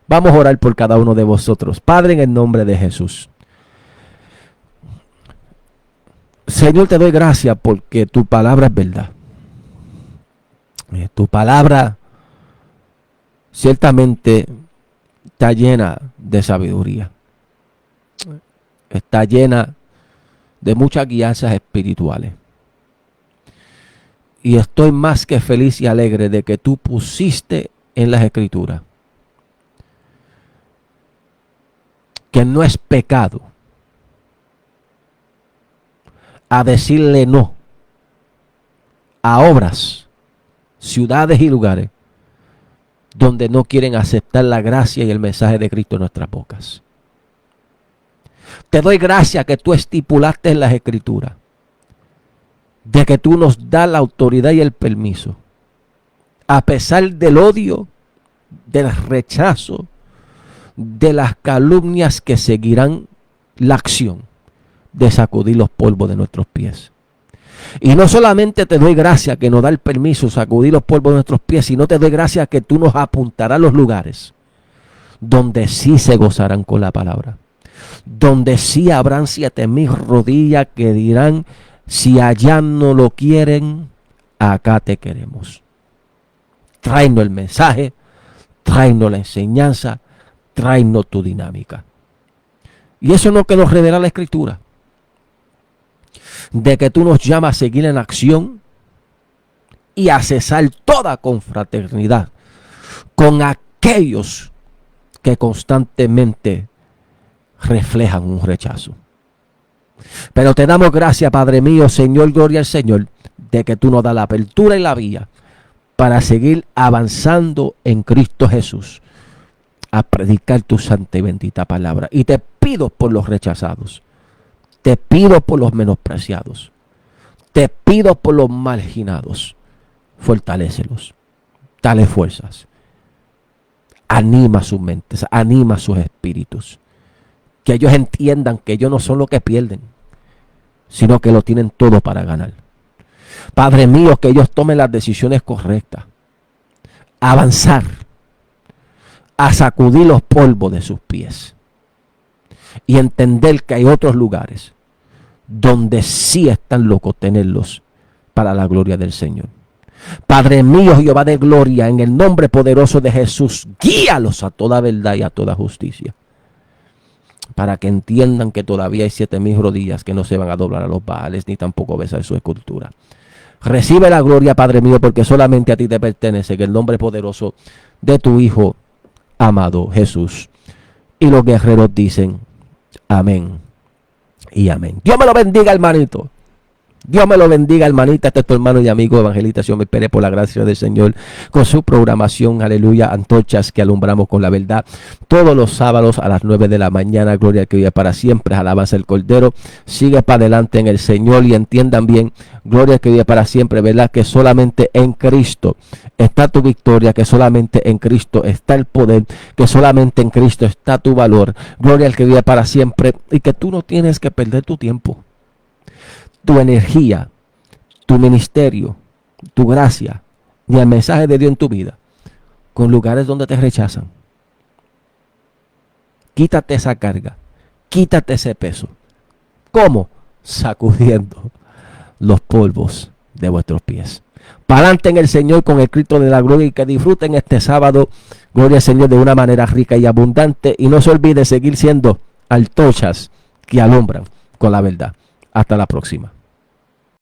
Vamos a orar por cada uno de vosotros. Padre, en el nombre de Jesús. Señor, te doy gracias porque tu palabra es verdad. Tu palabra ciertamente está llena de sabiduría. Está llena de muchas guianzas espirituales. Y estoy más que feliz y alegre de que tú pusiste en las Escrituras que no es pecado a decirle no a obras, ciudades y lugares donde no quieren aceptar la gracia y el mensaje de Cristo en nuestras bocas. Te doy gracias que tú estipulaste en las Escrituras de que tú nos das la autoridad y el permiso, a pesar del odio, del rechazo, de las calumnias que seguirán la acción de sacudir los polvos de nuestros pies. Y no solamente te doy gracias que nos da el permiso de sacudir los polvos de nuestros pies, sino te doy gracias que tú nos apuntarás a los lugares donde sí se gozarán con la palabra, donde sí habrán 7,000 rodillas que dirán: si allá no lo quieren, acá te queremos. Tráenos el mensaje, tráenos la enseñanza, tráenos tu dinámica. Y eso es lo que nos revela la Escritura. De que tú nos llamas a seguir en acción y a cesar toda confraternidad con aquellos que constantemente reflejan un rechazo. Pero te damos gracias, Padre mío, Señor, gloria al Señor, de que tú nos das la apertura y la vía para seguir avanzando en Cristo Jesús, a predicar tu santa y bendita palabra. Y te pido por los rechazados, te pido por los menospreciados, te pido por los marginados. Fortalécelos, dale fuerzas, anima sus mentes, anima sus espíritus. Que ellos entiendan que ellos no son los que pierden. sino que lo tienen todo para ganar. Padre mío, que ellos tomen las decisiones correctas, avanzar, a sacudir los polvos de sus pies y entender que hay otros lugares donde sí están locos tenerlos para la gloria del Señor. Padre mío, Jehová de gloria, en el nombre poderoso de Jesús, guíalos a toda verdad y a toda justicia, para que entiendan que todavía hay 7,000 rodillas que no se van a doblar a los Baales, ni tampoco besar su escultura. Recibe la gloria, Padre mío, porque solamente a ti te pertenece, en el nombre poderoso de tu Hijo amado Jesús. Y los guerreros dicen amén y amén. Dios me lo bendiga, hermanito. Dios me lo bendiga, hermanita. Este es tu hermano y amigo evangelista Xiomel Pérez, por la gracia del Señor, con su programación, aleluya, antorchas que alumbramos con la verdad, todos los sábados a las 9 de la mañana. Gloria al que vive para siempre, alabanza el Cordero. Sigue para adelante en el Señor y entiendan bien, gloria al que vive para siempre, verdad, que solamente en Cristo está tu victoria, que solamente en Cristo está el poder, que solamente en Cristo está tu valor. Gloria al que vive para siempre, y que tú no tienes que perder tu tiempo, tu energía, tu ministerio, tu gracia y el mensaje de Dios en tu vida con lugares donde te rechazan. Quítate esa carga, quítate ese peso. ¿Cómo? Sacudiendo los polvos de vuestros pies. Para adelante en el Señor con el Cristo de la gloria, y que disfruten este sábado, gloria al Señor, de una manera rica y abundante, y no se olvide seguir siendo antorchas que alumbran con la verdad. Hasta la próxima.